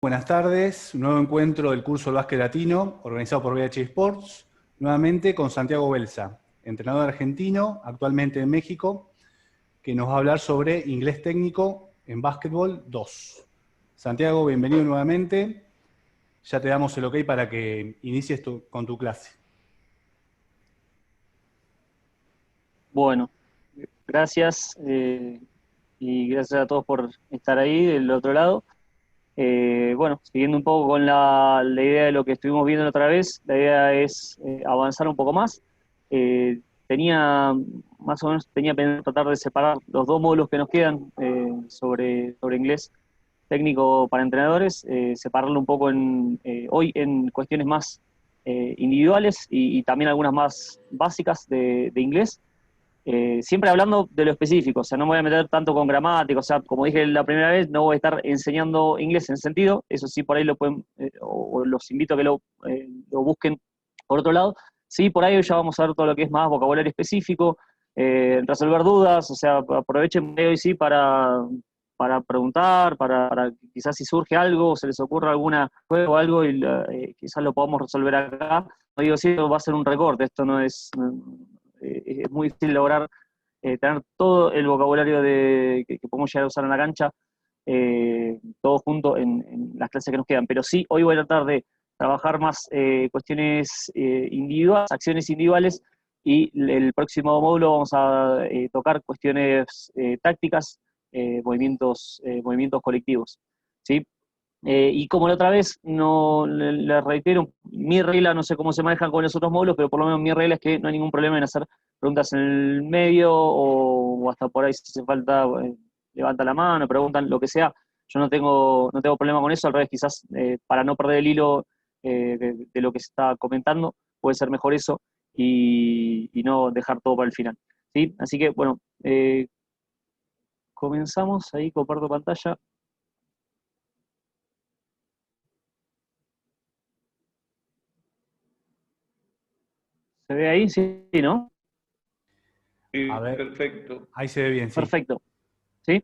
Buenas tardes, un nuevo encuentro del curso del básquet latino, organizado por VH Sports, nuevamente con Santiago Belsa, entrenador argentino, actualmente en México, que nos va a hablar sobre inglés técnico en básquetbol 2. Santiago, bienvenido nuevamente. Ya te damos el ok para que inicies con tu clase. Bueno, gracias y gracias a todos por estar ahí del otro lado. Bueno, siguiendo un poco con la idea de lo que estuvimos viendo la otra vez, la idea es avanzar un poco más. Tenía, más o menos, tenía pensado tratar de separar los dos módulos que nos quedan sobre inglés técnico para entrenadores, separarlo un poco hoy en cuestiones más individuales y también algunas más básicas de inglés. Siempre hablando de lo específico, o sea, no me voy a meter tanto con gramática, o sea, como dije la primera vez, no voy a estar enseñando inglés en sentido, eso sí, por ahí lo pueden, o los invito a que lo busquen por otro lado. Sí, por ahí ya vamos a ver todo lo que es más vocabulario específico, resolver dudas, o sea, aprovechen hoy sí para preguntar, para quizás si surge algo, o se les ocurre alguna juego o algo, y quizás lo podamos resolver acá. No digo, sí, va a ser un recorte, esto no es muy difícil lograr tener todo el vocabulario que podemos llegar a usar en la cancha, todo junto en las clases que nos quedan. Pero sí, hoy voy a tratar de trabajar más cuestiones individuales, acciones individuales, y el próximo módulo vamos a tocar cuestiones tácticas, movimientos colectivos. ¿Sí? Y como la otra vez, no le reitero, mi regla, no sé cómo se manejan con los otros módulos, pero por lo menos mi regla es que no hay ningún problema en hacer preguntas en el medio o hasta por ahí si hace falta, levanta la mano, preguntan lo que sea. Yo no tengo problema con eso, al revés, quizás para no perder el hilo de lo que se está comentando, puede ser mejor eso y no dejar todo para el final. ¿Sí? Así que, bueno, comenzamos, ahí comparto pantalla. ¿Se ve ahí? Sí, ¿no? A Sí, ver, perfecto. ahí se ve bien, sí. Perfecto. ¿Sí?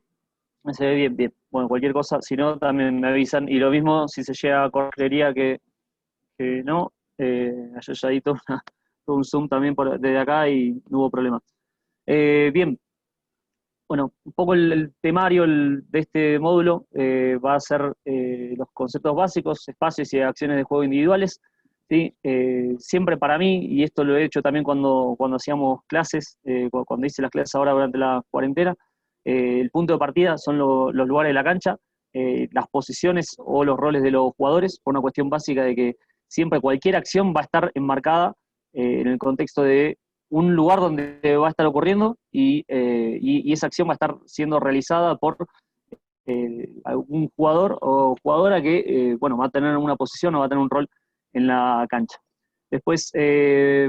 Se ve bien, bien. Bueno, cualquier cosa, si no, también me avisan. Y lo mismo si se llega a correría que no. Ayer ya di todo, todo un Zoom también desde acá y no hubo problema. Bien, bueno, un poco el temario de este módulo va a ser los conceptos básicos, espacios y acciones de juego individuales. ¿Sí? Siempre para mí, y esto lo he hecho también cuando hacíamos clases, cuando hice las clases ahora durante la cuarentena, el punto de partida son los lugares de la cancha, las posiciones o los roles de los jugadores, por una cuestión básica de que siempre cualquier acción va a estar enmarcada en el contexto de un lugar donde va a estar ocurriendo y esa acción va a estar siendo realizada por algún jugador o jugadora que bueno, va a tener una posición o va a tener un rol en la cancha. Después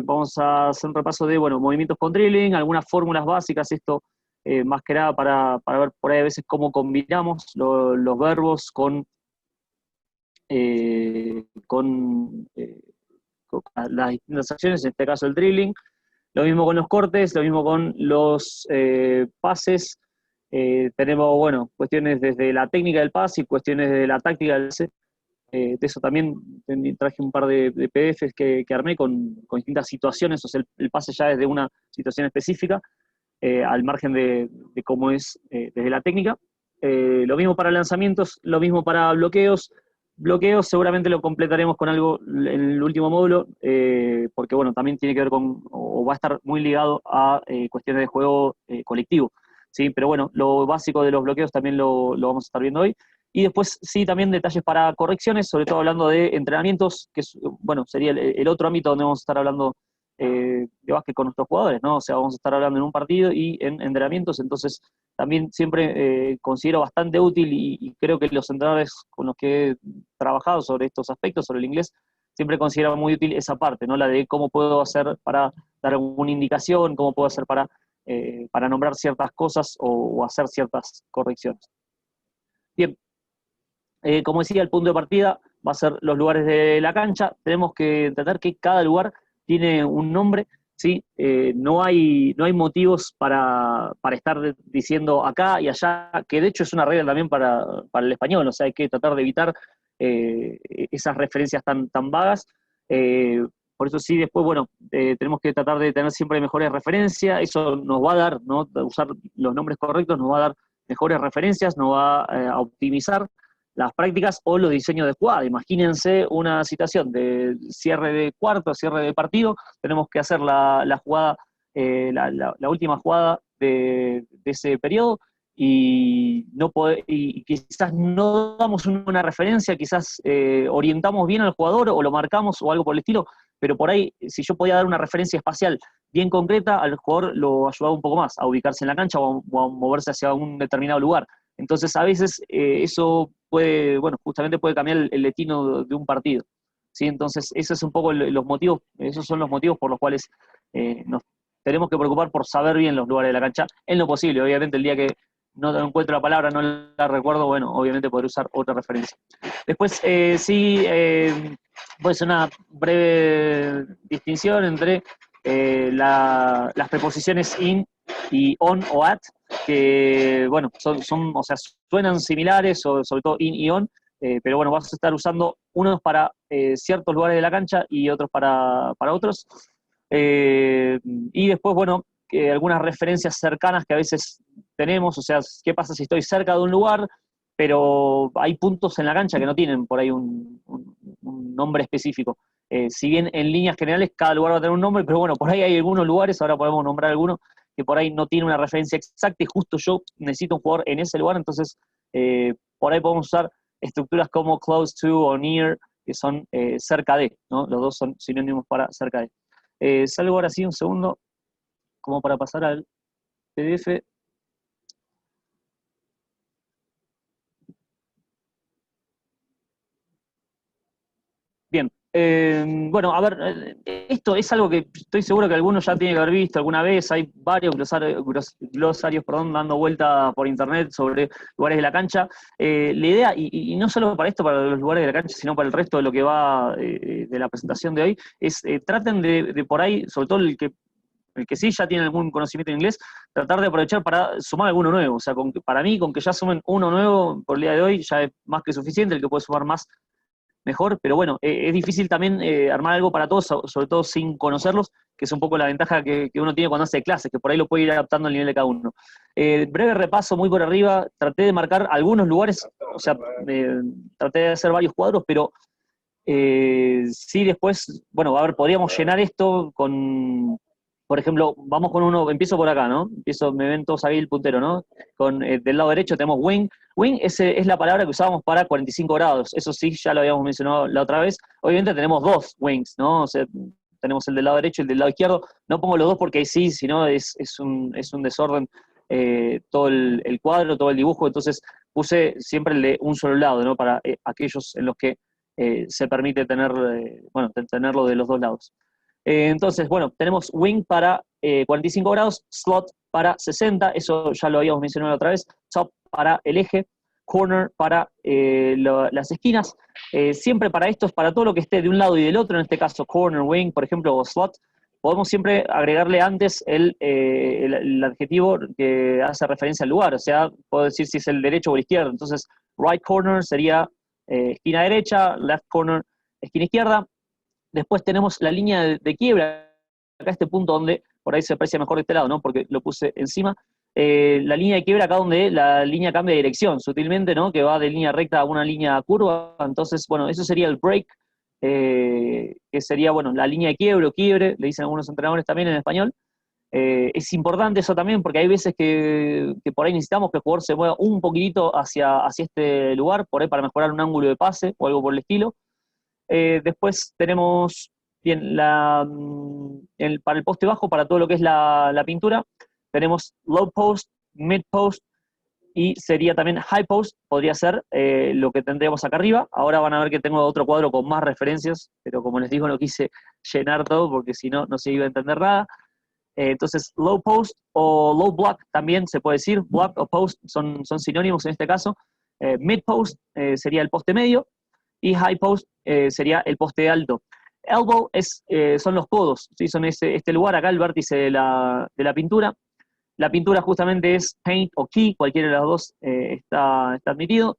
vamos a hacer un repaso de bueno, movimientos con dribbling, algunas fórmulas básicas, esto más que nada para ver por ahí a veces cómo combinamos los verbos con las distintas acciones, en este caso el dribbling. Lo mismo con los cortes, lo mismo con los pases. Tenemos, bueno, cuestiones desde la técnica del pase y cuestiones de la táctica del pase. De eso también traje un par de PDFs que armé con distintas situaciones, o sea, el pase ya desde una situación específica, al margen de cómo es desde la técnica. Lo mismo para lanzamientos, lo mismo para bloqueos. Bloqueos seguramente lo completaremos con algo en el último módulo, porque bueno, también tiene que ver o va a estar muy ligado a cuestiones de juego colectivo. ¿Sí? Pero bueno, lo básico de los bloqueos también lo vamos a estar viendo hoy. Y después sí, también detalles para correcciones, sobre todo hablando de entrenamientos, que es, bueno, sería el otro ámbito donde vamos a estar hablando de básquet con nuestros jugadores, ¿no? O sea, vamos a estar hablando en un partido y en entrenamientos, entonces también siempre considero bastante útil y creo que los entrenadores con los que he trabajado sobre estos aspectos, sobre el inglés, siempre considero muy útil esa parte, ¿no? La de cómo puedo hacer para dar alguna indicación, cómo puedo hacer para nombrar ciertas cosas o hacer ciertas correcciones. Bien, como decía, el punto de partida va a ser los lugares de la cancha. Tenemos que entender que cada lugar tiene un nombre, ¿sí? No hay motivos para estar diciendo acá y allá, que de hecho es una regla también para el español, o sea, hay que tratar de evitar esas referencias tan vagas. Por eso sí, después, bueno, tenemos que tratar de tener siempre mejores referencias. Eso nos va a dar, ¿no? Usar los nombres correctos nos va a dar mejores referencias, nos va a optimizar las prácticas o los diseños de jugada. Imagínense una situación de cierre de cuarto, cierre de partido, tenemos que hacer la jugada, la última jugada de ese periodo, y quizás no damos una referencia, quizás orientamos bien al jugador o lo marcamos o algo por el estilo, pero por ahí, si yo podía dar una referencia espacial bien concreta, al jugador lo ayudaba un poco más a ubicarse en la cancha o a moverse hacia un determinado lugar. Entonces, a veces eso puede, bueno, justamente puede cambiar el destino de un partido. ¿Sí? Entonces, esos es un poco los motivos, esos son los motivos por los cuales nos tenemos que preocupar por saber bien los lugares de la cancha, en lo posible. Obviamente, el día que no encuentro la palabra, no la recuerdo, bueno, obviamente podré usar otra referencia. Después, puede ser una breve distinción entre las preposiciones in y on o at, que, bueno, o sea, suenan similares, sobre todo in y on, pero bueno, vas a estar usando unos para ciertos lugares de la cancha y otros para otros. Y después, bueno, algunas referencias cercanas que a veces tenemos, o sea, ¿qué pasa si estoy cerca de un lugar, pero hay puntos en la cancha que no tienen por ahí un nombre específico? Si bien en líneas generales cada lugar va a tener un nombre, pero bueno, por ahí hay algunos lugares, ahora podemos nombrar algunos, que por ahí no tiene una referencia exacta y justo yo necesito un jugador en ese lugar, entonces por ahí podemos usar estructuras como close to o near, que son cerca de, ¿no? Los dos son sinónimos para cerca de. Salgo ahora sí un segundo, como para pasar al PDF. Bien, bueno, a ver, esto es algo que estoy seguro que algunos ya tienen que haber visto alguna vez. Hay varios glosarios, perdón, dando vuelta por internet sobre lugares de la cancha. La idea, y no solo para esto, para los lugares de la cancha, sino para el resto de lo que va de la presentación de hoy, es traten de por ahí, sobre todo el que sí ya tiene algún conocimiento en inglés, tratar de aprovechar para sumar alguno nuevo. O sea, para mí, con que ya sumen uno nuevo por el día de hoy, ya es más que suficiente. El que puede sumar más, mejor, pero bueno, es difícil también armar algo para todos, sobre todo sin conocerlos, que es un poco la ventaja que uno tiene cuando hace clases, que por ahí lo puede ir adaptando al nivel de cada uno. Breve repaso, muy por arriba, traté de marcar algunos lugares, o sea, traté de hacer varios cuadros, pero sí después, bueno, a ver, podríamos llenar esto con, por ejemplo, vamos con uno, empiezo por acá, ¿no? Me ven todos ahí el puntero, ¿no? Del lado derecho tenemos wing. Wing es la palabra que usábamos para 45 grados. Eso sí, ya lo habíamos mencionado la otra vez. Obviamente tenemos dos wings, ¿no? O sea, tenemos el del lado derecho y el del lado izquierdo. No pongo los dos porque sí, si no es un desorden todo el cuadro, todo el dibujo. Entonces puse siempre el de un solo lado, ¿no? Para aquellos en los que se permite tenerlo de los dos lados. Entonces, bueno, tenemos wing para 45 grados, slot para 60, eso ya lo habíamos mencionado otra vez, top para el eje, corner para las esquinas. Siempre para estos, para todo lo que esté de un lado y del otro, en este caso corner, wing, por ejemplo, o slot, podemos siempre agregarle antes el adjetivo que hace referencia al lugar, o sea, puedo decir si es el derecho o el izquierdo. Entonces, right corner sería esquina derecha, left corner, esquina izquierda. Después tenemos la línea de quiebra, acá este punto donde por ahí se aprecia mejor de este lado, ¿no? Porque lo puse encima. La línea de quiebra acá donde la línea cambia de dirección sutilmente, ¿no? Que va de línea recta a una línea curva. Entonces, bueno, eso sería el break, que sería, bueno, la línea de quiebre o quiebre, le dicen algunos entrenadores también en español. Es importante eso también porque hay veces que por ahí necesitamos que el jugador se mueva un poquitito hacia este lugar, por ahí para mejorar un ángulo de pase o algo por el estilo. Después tenemos bien para el poste bajo, para todo lo que es la pintura, tenemos low post, mid post y sería también high post, podría ser lo que tendríamos acá arriba. Ahora van a ver que tengo otro cuadro con más referencias, pero como les digo, no quise llenar todo porque si no, no se iba a entender nada. Entonces, low post o low block también se puede decir, block o post son sinónimos en este caso. Mid post sería el poste medio y high post sería el poste alto. Elbow son los codos, ¿sí? Son este lugar acá, el vértice de la pintura. La pintura justamente es paint o key, cualquiera de los dos está admitido.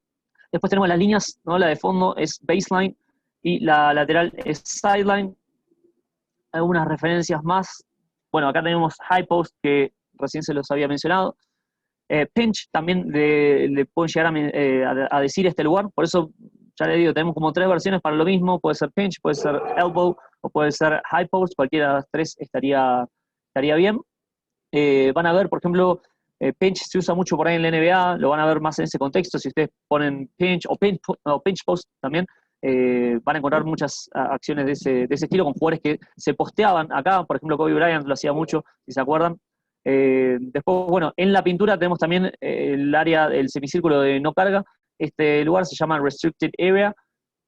Después tenemos las líneas, ¿no? La de fondo es baseline y la lateral es sideline. Algunas referencias más. Bueno, acá tenemos high post, que recién se los había mencionado. Pinch también le pueden llegar a decir este lugar, por eso ya le digo, tenemos como 3 versiones para lo mismo, puede ser pinch, puede ser elbow o puede ser high post, cualquiera de las 3 estaría bien. Van a ver, por ejemplo, pinch se usa mucho por ahí en la NBA, lo van a ver más en ese contexto, si ustedes ponen pinch o pinch post también, van a encontrar muchas acciones de ese estilo con jugadores que se posteaban acá, por ejemplo Kobe Bryant lo hacía mucho, si se acuerdan. Después, bueno, en la pintura tenemos también el área, el semicírculo de no carga. Este lugar se llama Restricted Area,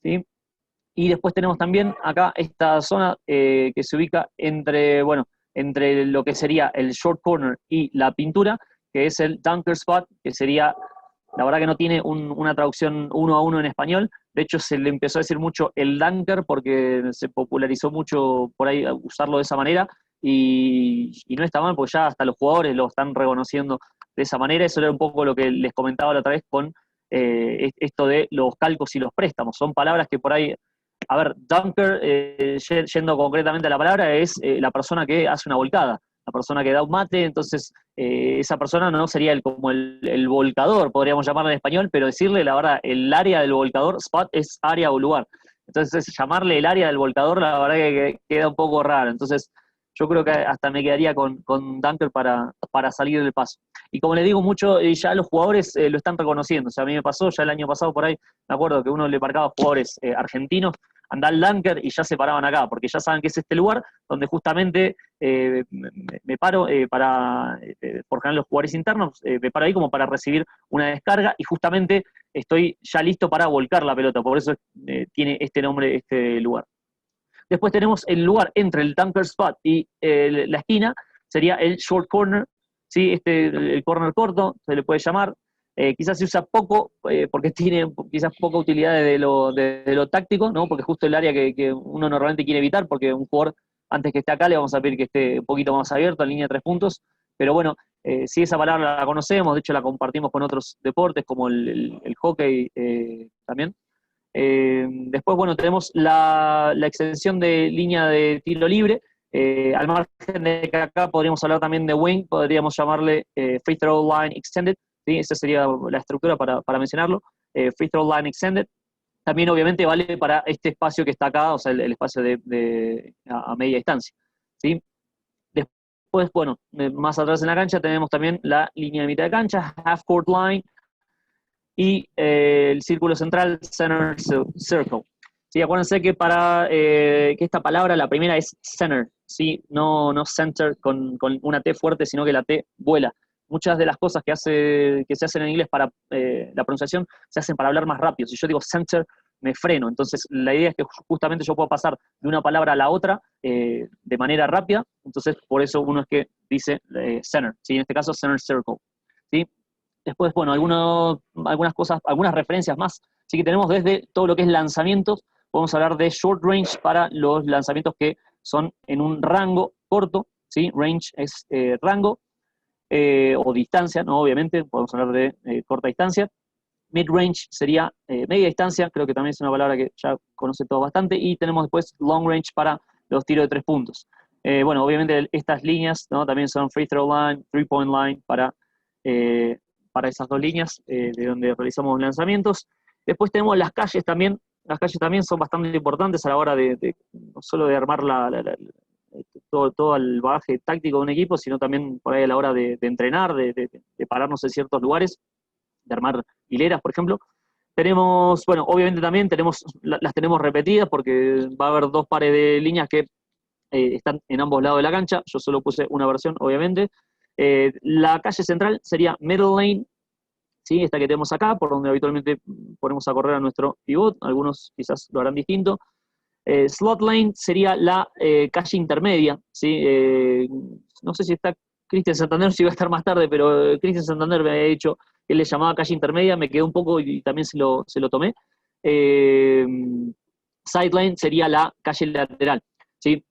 ¿sí? Y después tenemos también acá esta zona que se ubica bueno, entre lo que sería el short corner y la pintura, que es el dunker spot, que sería, la verdad que no tiene una traducción 1 a 1 en español. De hecho, se le empezó a decir mucho el dunker porque se popularizó mucho por ahí usarlo de esa manera, y no está mal porque ya hasta los jugadores lo están reconociendo de esa manera. Eso era un poco lo que les comentaba la otra vez con esto de los calcos y los préstamos. Son palabras que por ahí, a ver, dunker, yendo concretamente a la palabra, es la persona que hace una volcada, la persona que da un mate. Entonces esa persona no sería como el volcador, podríamos llamarle en español, pero decirle, la verdad, el área del volcador, spot, es área o lugar. Entonces llamarle el área del volcador, la verdad que queda un poco raro. Entonces yo creo que hasta me quedaría con dunker para salir del paso. Y como les digo mucho, ya los jugadores lo están reconociendo. O sea, a mí me pasó ya el año pasado por ahí, me acuerdo que uno le marcaba a jugadores argentinos, andá al dunker, y ya se paraban acá, porque ya saben que es este lugar donde justamente me paro por general los jugadores internos, me paro ahí como para recibir una descarga, y justamente estoy ya listo para volcar la pelota, por eso tiene este nombre, este lugar. Después tenemos el lugar entre el dunker spot y la esquina, sería el short corner, ¿sí? El corner corto, se le puede llamar. Quizás se usa poco, porque tiene quizás poca utilidad de lo táctico, ¿no? Porque justo el área que uno normalmente quiere evitar, porque un jugador, antes que esté acá, le vamos a pedir que esté un poquito más abierto, en línea de 3 puntos. Pero bueno, sí, esa palabra la conocemos, de hecho la compartimos con otros deportes, como el hockey también. Después, bueno, tenemos la extensión de línea de tiro libre. Al margen de que acá podríamos hablar también de wing, podríamos llamarle free throw line extended, ¿sí? Esa sería la estructura para mencionarlo. Free throw line extended. También obviamente vale para este espacio que está acá, o sea, el espacio a media distancia, ¿sí? Después, bueno, más atrás en la cancha tenemos también la línea de mitad de cancha, half court line, y el círculo central, center circle. ¿Sí? Acuérdense que para que esta palabra, la primera es center, ¿sí? No center con una T fuerte, sino que la T vuela. Muchas de las cosas que se hacen en inglés para la pronunciación se hacen para hablar más rápido. Si yo digo center, me freno. Entonces, la idea es que justamente yo puedo pasar de una palabra a la otra de manera rápida. Entonces, por eso uno es que dice center, ¿sí? En este caso, center circle, ¿sí? Después, bueno, algunas cosas, algunas referencias más. Así que tenemos desde todo lo que es lanzamientos, podemos hablar de short range para los lanzamientos que son en un rango corto, ¿sí? Range es rango o distancia, ¿no? Obviamente, podemos hablar de corta distancia. Mid-range sería media distancia, creo que también es una palabra que ya conoce todo bastante. Y tenemos después long range para los tiros de 3 puntos. Bueno, obviamente estas líneas, ¿no? También son free throw line, 3-point line para esas 2 líneas de donde realizamos lanzamientos. Después tenemos las calles también. Las calles también son bastante importantes a la hora no solo de armar todo el bagaje táctico de un equipo, sino también por ahí a la hora de entrenar, de pararnos en ciertos lugares, de armar hileras, por ejemplo. Tenemos, bueno, obviamente también las tenemos repetidas, porque va a haber 2 pares de líneas que están en ambos lados de la cancha. Yo solo puse una versión, obviamente. La calle central sería middle lane, ¿sí? Esta que tenemos acá, por donde habitualmente ponemos a correr a nuestro pivot. Algunos quizás lo harán distinto. Slot lane sería la calle intermedia, ¿sí? No sé si está Cristian Santander, si va a estar más tarde, pero Cristian Santander me había dicho que él le llamaba calle intermedia, me quedó un poco y también se lo tomé. Sideline sería la calle lateral, ¿sí?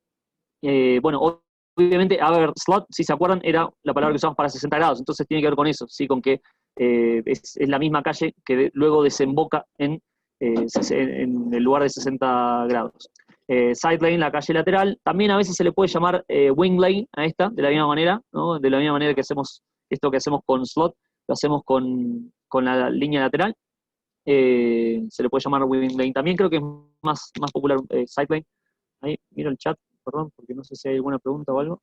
Bueno, obviamente, a ver, slot, si se acuerdan, era la palabra que usamos para 60 grados, entonces tiene que ver con eso, ¿sí? Con que es la misma calle que luego desemboca en el lugar de 60 grados. Side lane, la calle lateral, también a veces se le puede llamar wing lane a esta, de la misma manera, ¿no? De la misma manera que hacemos esto que hacemos con slot, lo hacemos con la línea lateral. Se le puede llamar wing lane. También creo que es más popular side lane. Ahí, miro el chat, perdón, porque no sé si hay alguna pregunta o algo.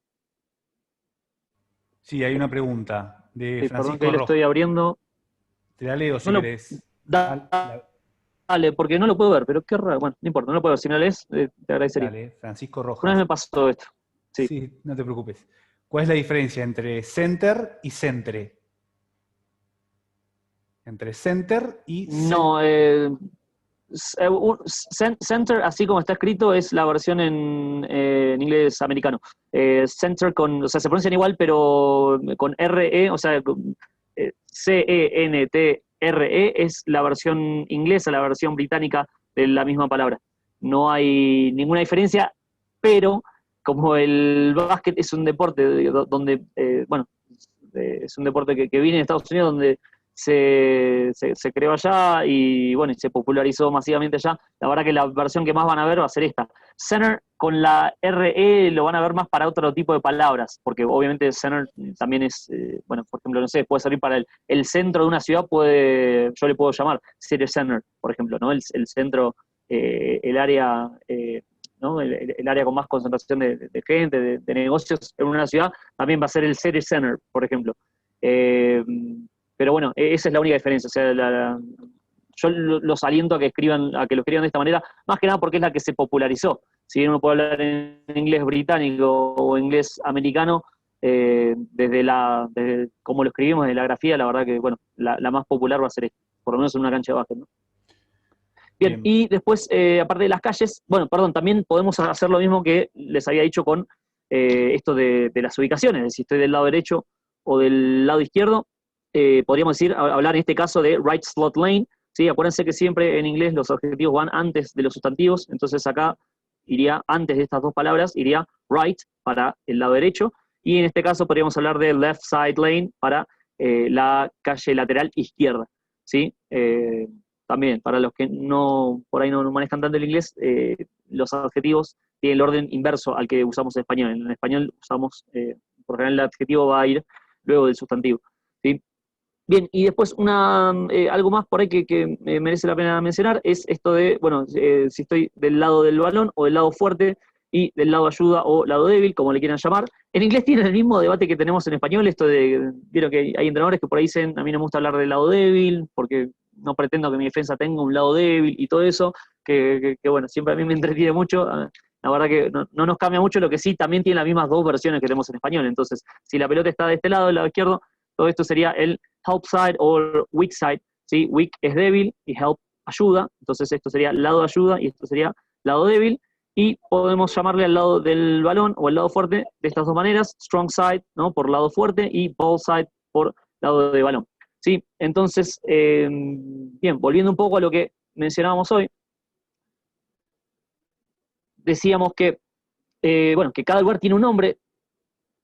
Sí, hay una pregunta de Perdón que Francisco ahí lo Rojas. estoy abriendo. Te la leo si No lo, querés. dale, porque no lo puedo ver, pero qué raro. Bueno, no importa, no lo puedo ver. Si me lo lees, te agradecería. Dale, Francisco Una vez Rojas. me pasó esto. Sí. Sí, no te preocupes. ¿Cuál es la diferencia entre center y centre? Entre center y centre. No, center, así como está escrito, es la versión en inglés americano. Center o sea, se pronuncian igual, pero con RE, o sea, CENTRE es la versión inglesa, la versión británica de la misma palabra. No hay ninguna diferencia, pero como el básquet es un deporte donde, bueno, es un deporte que viene de Estados Unidos, donde se creó allá y bueno, y se popularizó masivamente allá. La verdad que la versión que más van a ver va a ser esta. Center con la RE lo van a ver más para otro tipo de palabras, porque obviamente center también es, bueno, por ejemplo, no sé, puede servir para el centro de una ciudad, yo le puedo llamar city center, por ejemplo, ¿no? El centro, el área... ¿no? El área con más concentración de gente, de negocios en una ciudad, también va a ser el city center, por ejemplo. Pero bueno, esa es la única diferencia. O sea, yo los aliento a que lo escriban de esta manera, más que nada porque es la que se popularizó. Si bien uno puede hablar en inglés británico o inglés americano, desde cómo lo escribimos, de la grafía, la verdad que, bueno, la más popular va a ser esta, por lo menos en una cancha de básquet, ¿no? Bien, y después, aparte de las calles, bueno, perdón, también podemos hacer lo mismo que les había dicho con esto de las ubicaciones, si estoy del lado derecho o del lado izquierdo, podríamos hablar en este caso de right slot lane, ¿sí? Acuérdense que siempre en inglés los adjetivos van antes de los sustantivos, entonces acá iría, antes de estas dos palabras, iría right para el lado derecho, y en este caso podríamos hablar de left side lane para la calle lateral izquierda, ¿sí? También, para los que por ahí no manejan tanto el inglés, los adjetivos tienen el orden inverso al que usamos en español. En español usamos, por general el adjetivo va a ir luego del sustantivo, ¿sí? Bien, y después algo más por ahí que merece la pena mencionar es esto de, bueno, si estoy del lado del balón o del lado fuerte y del lado ayuda o lado débil, como le quieran llamar. En inglés tienen el mismo debate que tenemos en español, esto vieron que hay entrenadores que por ahí dicen, a mí no me gusta hablar del lado débil, porque no pretendo que mi defensa tenga un lado débil y todo eso, que bueno, siempre a mí me entretiene mucho. La verdad que no nos cambia mucho, lo que sí también tiene las mismas dos versiones que tenemos en español. Entonces, si la pelota está de este lado, del lado izquierdo, todo esto sería el help side o weak side, ¿sí? Weak es débil y help ayuda, entonces esto sería lado de ayuda y esto sería lado débil, y podemos llamarle al lado del balón o el lado fuerte de estas dos maneras, strong side, ¿no? Por lado fuerte, y ball side por lado de balón, ¿sí? Entonces, bien, volviendo un poco a lo que mencionábamos hoy, decíamos que, bueno, que cada lugar tiene un nombre.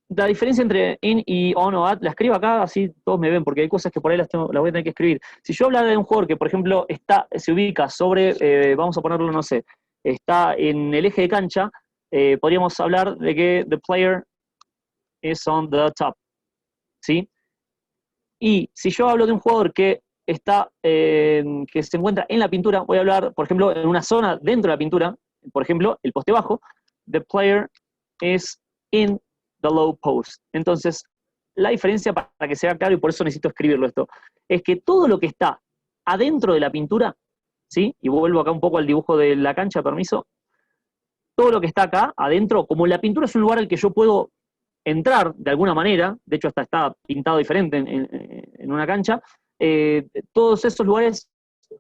La diferencia entre in y on o at, la escribo acá, así todos me ven, porque hay cosas que por ahí las voy a tener que escribir. Si yo hablara de un jugador que, por ejemplo, se ubica sobre, vamos a ponerlo, no sé, está en el eje de cancha, podríamos hablar de que the player is on the top, ¿sí? Y si yo hablo de un jugador que que se encuentra en la pintura, voy a hablar, por ejemplo, en una zona dentro de la pintura, por ejemplo, el poste bajo, the player is in the low post. Entonces, la diferencia, para que sea claro, y por eso necesito escribirlo esto, es que todo lo que está adentro de la pintura, ¿sí? Y vuelvo acá un poco al dibujo de la cancha, permiso. Todo lo que está acá adentro, como la pintura es un lugar al que yo puedo entrar de alguna manera, de hecho hasta está pintado diferente en una cancha, todos esos lugares,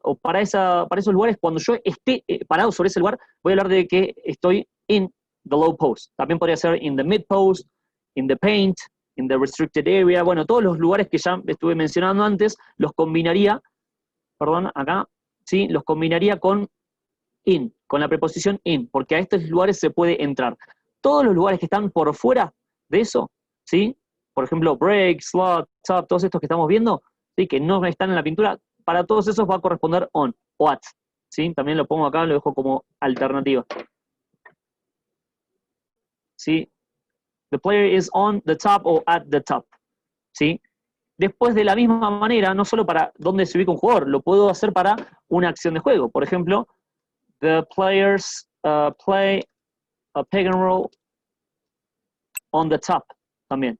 o para esos lugares, cuando yo esté parado sobre ese lugar, voy a hablar de que estoy in the low post. También podría ser in the mid post, in the paint, in the restricted area. Bueno, todos los lugares que ya estuve mencionando antes, los combinaría, perdón, acá, ¿sí? Los combinaría con in, con la preposición in, porque a estos lugares se puede entrar. Todos los lugares que están por fuera de eso, ¿sí? Por ejemplo, break, slot, top, todos estos que estamos viendo, ¿sí? Que no están en la pintura, para todos esos va a corresponder on o at, ¿sí? También lo pongo acá, lo dejo como alternativa, ¿sí? The player is on the top o at the top, ¿sí? Después, de la misma manera, no solo para dónde se ubica un jugador, lo puedo hacer para una acción de juego. Por ejemplo, the players play a pick and roll on the top también,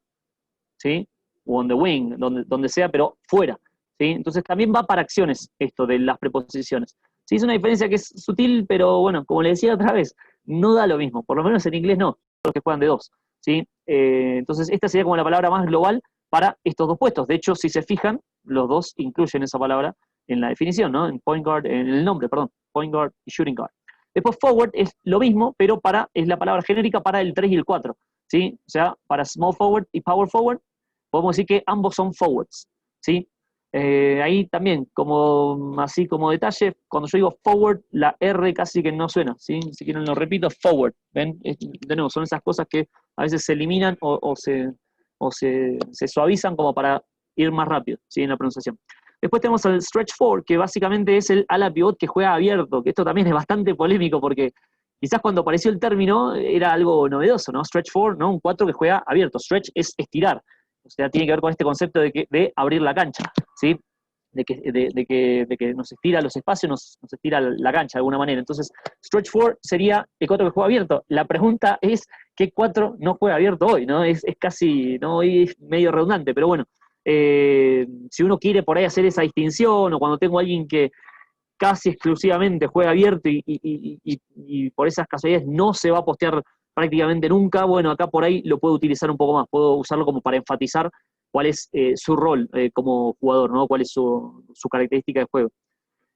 ¿sí? O on the wing, donde sea, pero fuera, ¿sí? Entonces también va para acciones esto de las preposiciones. Sí, es una diferencia que es sutil, pero bueno, como le decía otra vez, no da lo mismo, por lo menos en inglés no, los que juegan de dos, ¿sí? Entonces esta sería como la palabra más global para estos dos puestos. De hecho, si se fijan, los dos incluyen esa palabra en la definición, ¿no? En point guard, en el nombre, perdón, point guard y shooting guard. Después forward es lo mismo, pero es la palabra genérica para el 3 y el 4, ¿sí? O sea, para small forward y power forward, podemos decir que ambos son forwards, ¿sí? Ahí también, así como detalle, cuando yo digo forward, la R casi que no suena, ¿sí? Si quieren lo repito, forward, ¿ven? De nuevo, son esas cosas que a veces se eliminan se suavizan como para ir más rápido, ¿sí? En la pronunciación. Después tenemos el stretch four, que básicamente es el ala pivot que juega abierto, que esto también es bastante polémico porque quizás cuando apareció el término era algo novedoso, ¿no? Stretch four, ¿no? Un 4 que juega abierto. Stretch es estirar. O sea, tiene que ver con este concepto de abrir la cancha, ¿sí? De que nos estira los espacios, nos estira la cancha de alguna manera. Entonces, stretch four sería el 4 que juega abierto. La pregunta es, ¿qué 4 no juega abierto hoy? ¿No? Es casi, ¿no? Hoy es medio redundante, pero bueno. Si uno quiere por ahí hacer esa distinción, o cuando tengo a alguien que casi exclusivamente juega abierto y por esas casualidades no se va a postear prácticamente nunca, bueno, acá por ahí lo puedo utilizar un poco más, puedo usarlo como para enfatizar cuál es su rol como jugador, ¿no? Cuál es su característica de juego.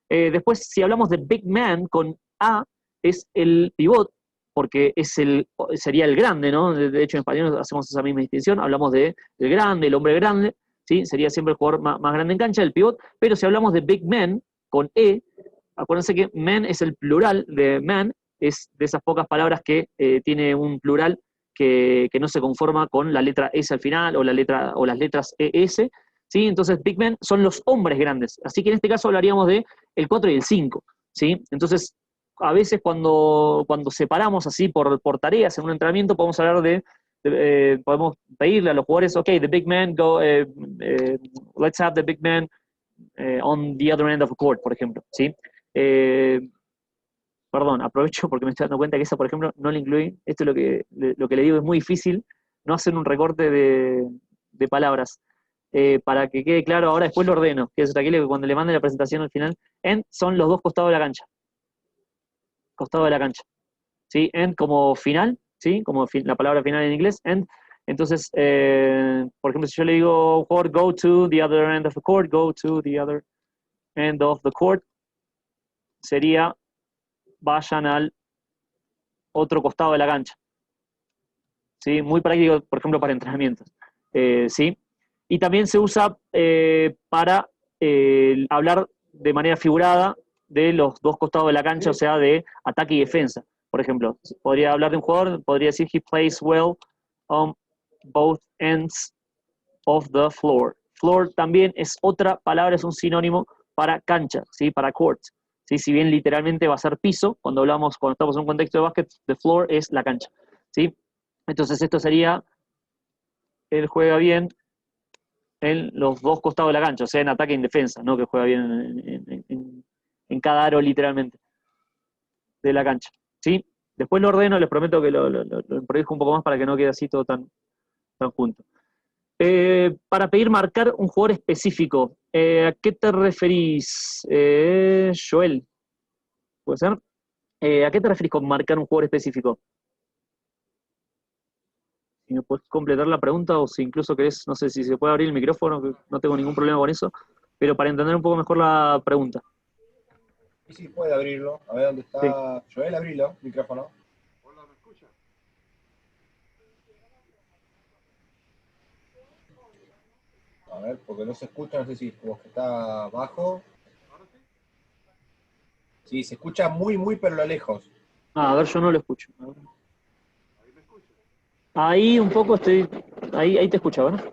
Después, si hablamos de big man, con A, es el pivot, porque sería el grande, ¿no? De hecho, en español hacemos esa misma distinción, hablamos de el grande, el hombre grande, ¿sí? Sería siempre el jugador más grande en cancha, el pivot, pero si hablamos de big man, con E, acuérdense que man es el plural de man, es de esas pocas palabras que tiene un plural que no se conforma con la letra S al final o las letras ES, ¿sí? Entonces big men son los hombres grandes, así que en este caso hablaríamos de el 4 y el 5, ¿sí? Entonces, a veces cuando separamos así por tareas en un entrenamiento, podemos hablar podemos pedirle a los jugadores, ok, the big man, let's have the big man on the other end of the court, por ejemplo, ¿sí? Eh, Perdón, aprovecho porque me estoy dando cuenta que esa, por ejemplo, no la incluí. Esto es lo que le digo, es muy difícil no hacer un recorte de palabras. Para que quede claro, ahora después lo ordeno, que es aquello que cuando le mande la presentación al final, end son los dos costados de la cancha. Costado de la cancha. ¿Sí? End como final, ¿sí? Como la palabra final en inglés, end. Entonces, por ejemplo, si yo le digo, go to the other end of the court, go to the other end of the court, sería vayan al otro costado de la cancha. ¿Sí? Muy práctico, por ejemplo, para entrenamientos. ¿Sí? Y también se usa para hablar de manera figurada de los dos costados de la cancha, o sea, de ataque y defensa. Por ejemplo, podría hablar de un jugador, podría decir, he plays well on both ends of the floor. Floor también es otra palabra, es un sinónimo para cancha, ¿sí? Para court. ¿Sí? Si bien literalmente va a ser piso, cuando estamos en un contexto de básquet, the floor es la cancha, ¿sí? Entonces esto sería, él juega bien en los dos costados de la cancha, o sea, en ataque y en defensa, no que juega bien en cada aro literalmente de la cancha, ¿sí? Después lo ordeno, les prometo que lo improviso un poco más para que no quede así todo tan junto. Para pedir marcar un jugador específico, ¿a qué te referís, Joel? ¿Puede ser? ¿A qué te referís con marcar un jugador específico? Si me puedes completar la pregunta o si incluso querés, no sé si se puede abrir el micrófono, que no tengo ningún problema con eso, pero para entender un poco mejor la pregunta. Sí, puede abrirlo. A ver dónde está. Sí. Joel, abrilo, micrófono. Hola, ¿me escucha? A ver, porque no se escucha, no sé si como que está bajo. ¿Ahora sí? Sí, se escucha muy, pero a lo lejos. A ver, yo no lo escucho. ¿Ahí me escucha? Ahí un poco estoy, ahí te escucho, ¿verdad?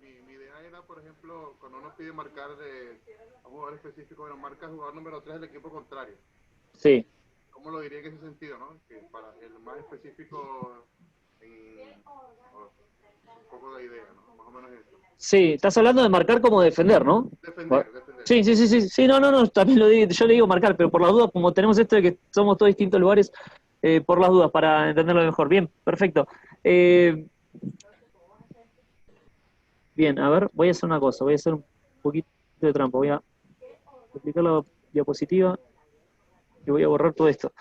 Mi idea era, por ejemplo, pide marcar a un jugador específico, bueno, marca al jugador número 3 del equipo contrario. Sí. ¿Cómo lo diría en ese sentido, no? Que para el más específico, un poco de idea, ¿no? Más o menos eso. Sí, estás hablando de marcar como defender, ¿no? Defender. Sí, sí, sí, sí, sí, no, también lo digo, yo le digo marcar, pero por las dudas, como tenemos esto de que somos todos distintos lugares, por las dudas, para entenderlo mejor. Bien, perfecto. Bien, a ver, voy a hacer una cosa, voy a hacer un poquito de trampa, voy a aplicar la diapositiva y voy a borrar todo esto.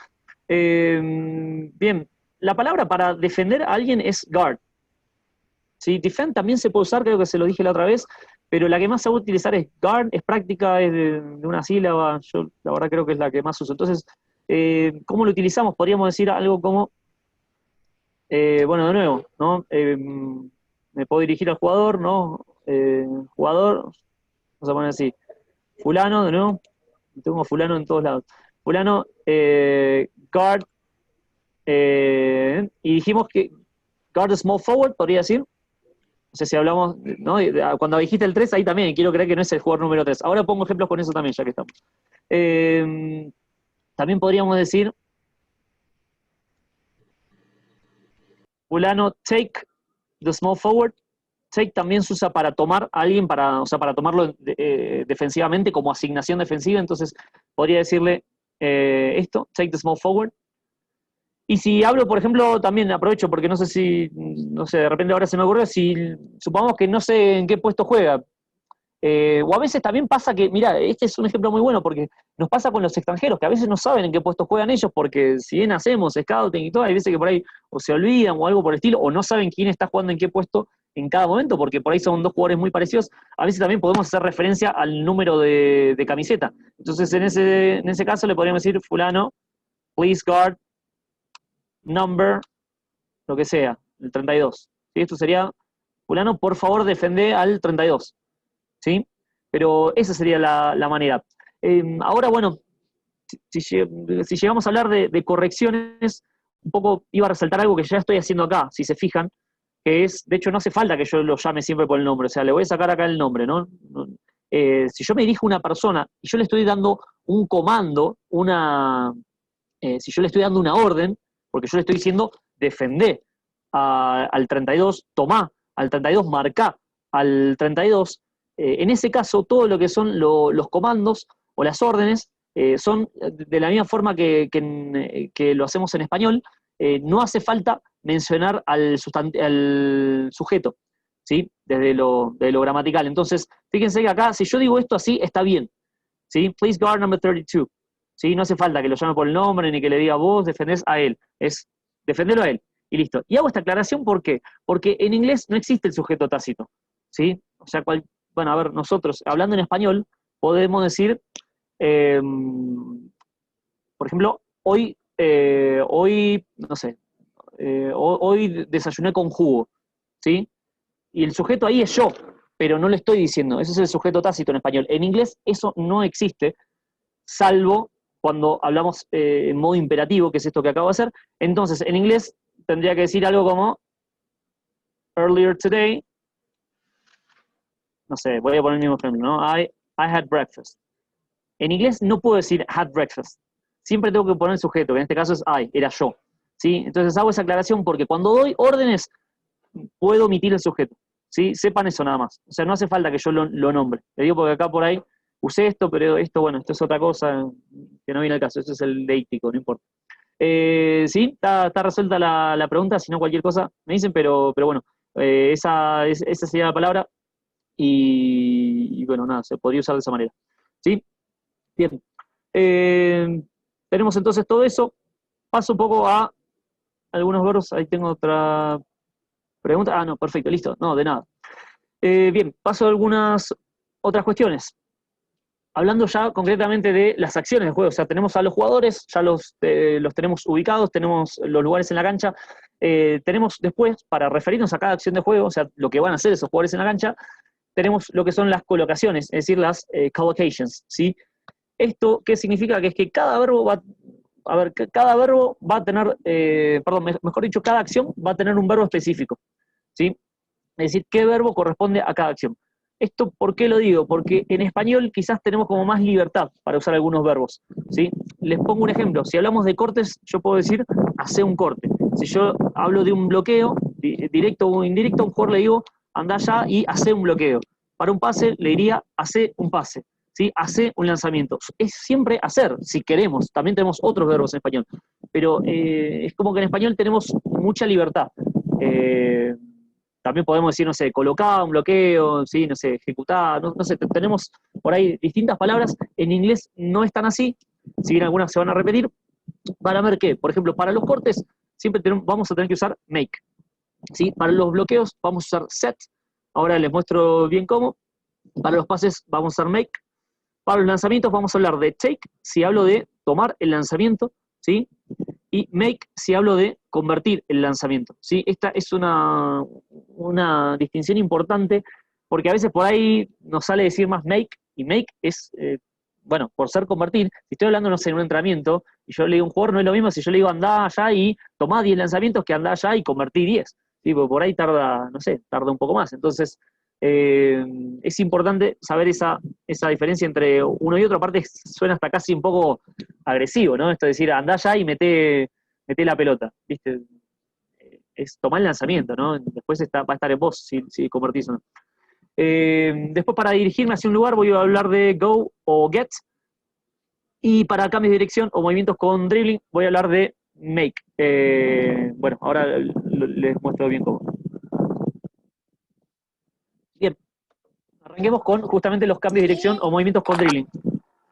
Bien, la palabra para defender a alguien es guard. ¿Sí? Defend también se puede usar, creo que se lo dije la otra vez, pero la que más se va a utilizar es guard, es práctica, es de una sílaba, yo la verdad creo que es la que más uso. Entonces, ¿cómo lo utilizamos? Podríamos decir algo como, bueno, de nuevo, ¿no? Me puedo dirigir al jugador, ¿no? Jugador, vamos a poner así, fulano, de nuevo, tengo fulano en todos lados. Fulano, guard, y dijimos que guard small forward, podría decir. No sé si hablamos, ¿no? Cuando dijiste el 3, ahí también, quiero creer que no es el jugador número 3. Ahora pongo ejemplos con eso también, ya que estamos. También podríamos decir, fulano, take the small forward. Take también se usa para tomar a alguien, o sea, para tomarlo defensivamente, como asignación defensiva. Entonces, podría decirle esto, take the small forward. Y si hablo, por ejemplo, también aprovecho, porque no sé si, no sé, de repente ahora se me ocurrió, si supongamos que no sé en qué puesto juega, o a veces también pasa que, mira, este es un ejemplo muy bueno, porque nos pasa con los extranjeros, que a veces no saben en qué puesto juegan ellos, porque si bien hacemos scouting y todo, hay veces que por ahí o se olvidan o algo por el estilo, o no saben quién está jugando en qué puesto en cada momento, porque por ahí son dos jugadores muy parecidos. A veces también podemos hacer referencia al número de camiseta. Entonces, en ese caso le podríamos decir, fulano, please guard number, lo que sea, el 32. ¿Sí? Esto sería, fulano, por favor, defende al 32. ¿Sí? Pero esa sería la manera. Ahora, bueno, si llegamos a hablar de correcciones, un poco iba a resaltar algo que ya estoy haciendo acá, si se fijan, que es, de hecho, no hace falta que yo lo llame siempre por el nombre, o sea, le voy a sacar acá el nombre, ¿no? Si yo me dirijo a una persona y yo le estoy dando un comando, si yo le estoy dando una orden, porque yo le estoy diciendo defender al 32, tomá, al 32, marcá, al 32, en ese caso todo lo que son los comandos o las órdenes son de la misma forma que lo hacemos en español, no hace falta mencionar al sujeto, ¿sí? Desde lo gramatical. Entonces, fíjense que acá, si yo digo esto así, está bien, ¿sí? Please guard number 32. ¿Sí? No hace falta que lo llame por el nombre ni que le diga vos defendés a él, es defenderlo a él y listo. Y hago esta aclaración ¿por qué? Porque en inglés no existe el sujeto tácito, ¿sí? O sea, bueno, a ver, nosotros hablando en español podemos decir, por ejemplo, hoy, no sé, hoy desayuné con jugo, ¿sí? Y el sujeto ahí es yo, pero no le estoy diciendo, ese es el sujeto tácito en español. En inglés eso no existe, salvo cuando hablamos en modo imperativo, que es esto que acabo de hacer. Entonces, en inglés tendría que decir algo como earlier today, no sé, voy a poner el mismo ejemplo, ¿no? I had breakfast. En inglés no puedo decir had breakfast. Siempre tengo que poner el sujeto, que en este caso es I, era yo. ¿Sí? Entonces hago esa aclaración porque cuando doy órdenes puedo omitir el sujeto. ¿Sí? Sepan eso nada más. O sea, no hace falta que yo lo nombre. Le digo porque acá por ahí usé esto, pero esto, bueno, esto es otra cosa que no viene al caso. Esto es el deíctico, no importa. Sí, está resuelta la pregunta. Si no, cualquier cosa me dicen, pero bueno, esa sería la palabra. Y bueno, nada, se podría usar de esa manera. ¿Sí? Bien. Tenemos entonces todo eso. Paso un poco a algunos verbos. Ahí tengo otra pregunta. Ah, no, perfecto, listo. No, de nada. Bien, paso a algunas otras cuestiones. Hablando ya concretamente de las acciones del juego, o sea, tenemos a los jugadores, ya los tenemos ubicados, tenemos los lugares en la cancha, tenemos después, para referirnos a cada acción de juego, o sea, lo que van a hacer esos jugadores en la cancha, tenemos lo que son las colocaciones, es decir, las collocations, ¿sí? ¿Esto qué significa? Que es que cada verbo va a tener, mejor dicho, cada acción va a tener un verbo específico, ¿sí? Es decir, qué verbo corresponde a cada acción. ¿Esto por qué lo digo? Porque en español quizás tenemos como más libertad para usar algunos verbos, ¿sí? Les pongo un ejemplo. Si hablamos de cortes, yo puedo decir, hace un corte. Si yo hablo de un bloqueo, directo o indirecto, a un jugador le digo, anda allá y hace un bloqueo. Para un pase, le diría, hace un pase, ¿sí? Hace un lanzamiento. Es siempre hacer, si queremos. También tenemos otros verbos en español. Pero es como que en español tenemos mucha libertad. También podemos decir, no sé, colocar un bloqueo, ¿sí? No sé, ejecutar, no sé, tenemos por ahí distintas palabras. En inglés no es tan así, si bien algunas se van a repetir. Para ver qué, por ejemplo, para los cortes siempre vamos a tener que usar make, ¿sí? Para los bloqueos vamos a usar set, ahora les muestro bien cómo. Para los pases vamos a usar make. Para los lanzamientos vamos a hablar de take, si hablo de tomar el lanzamiento, ¿sí? Y make si hablo de convertir el lanzamiento, ¿sí? Esta es una distinción importante, porque a veces por ahí nos sale decir más make, y make es, bueno, por ser convertir. Si estoy hablando, no sé, en un entrenamiento, y yo le digo a un jugador, no es lo mismo si yo le digo andá allá y tomá 10 lanzamientos que andá allá y convertí 10, ¿sí? Porque por ahí tarda, no sé, tarda un poco más. Entonces, es importante saber esa diferencia entre uno y otro. Aparte suena hasta casi un poco agresivo, ¿no? Esto de decir, andá allá y mete la pelota, ¿viste? Es tomar el lanzamiento, ¿no? Después va a estar en vos si convertís o no. Después, para dirigirme hacia un lugar, voy a hablar de go o get. Y para cambios de dirección o movimientos con dribbling, voy a hablar de make. Bueno, ahora les muestro bien cómo. Bien, arranquemos con justamente los cambios de dirección o movimientos con dribbling.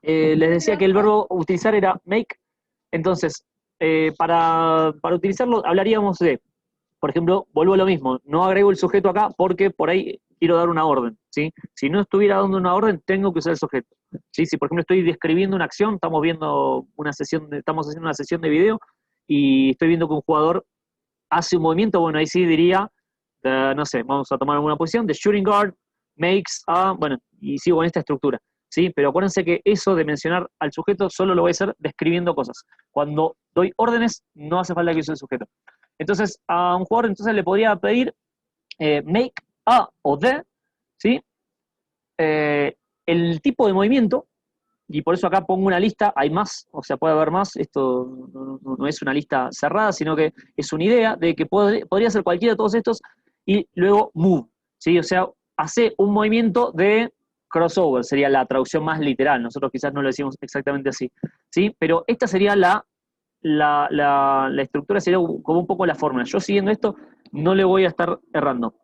Les decía que el verbo utilizar era make. Entonces, para utilizarlo hablaríamos de, por ejemplo, vuelvo a lo mismo, no agrego el sujeto acá porque por ahí quiero dar una orden, ¿sí? Si no estuviera dando una orden, tengo que usar el sujeto, ¿sí? Si por ejemplo estoy describiendo una acción, estamos haciendo una sesión de video y estoy viendo que un jugador hace un movimiento, bueno, ahí sí diría, no sé, vamos a tomar alguna posición, the shooting guard makes a, bueno, y sigo con esta estructura, ¿sí? Pero acuérdense que eso de mencionar al sujeto solo lo voy a hacer describiendo cosas. Cuando doy órdenes, no hace falta que use el sujeto. Entonces, a un jugador entonces le podría pedir make a o de, ¿sí? El tipo de movimiento, y por eso acá pongo una lista, hay más, o sea, puede haber más, esto no es una lista cerrada, sino que es una idea de que podría ser cualquiera de todos estos, y luego move, ¿sí? O sea, hace un movimiento de crossover, sería la traducción más literal, nosotros quizás no lo decimos exactamente así, ¿sí? Pero esta sería la estructura, sería como un poco la fórmula. Yo siguiendo esto no le voy a estar errando.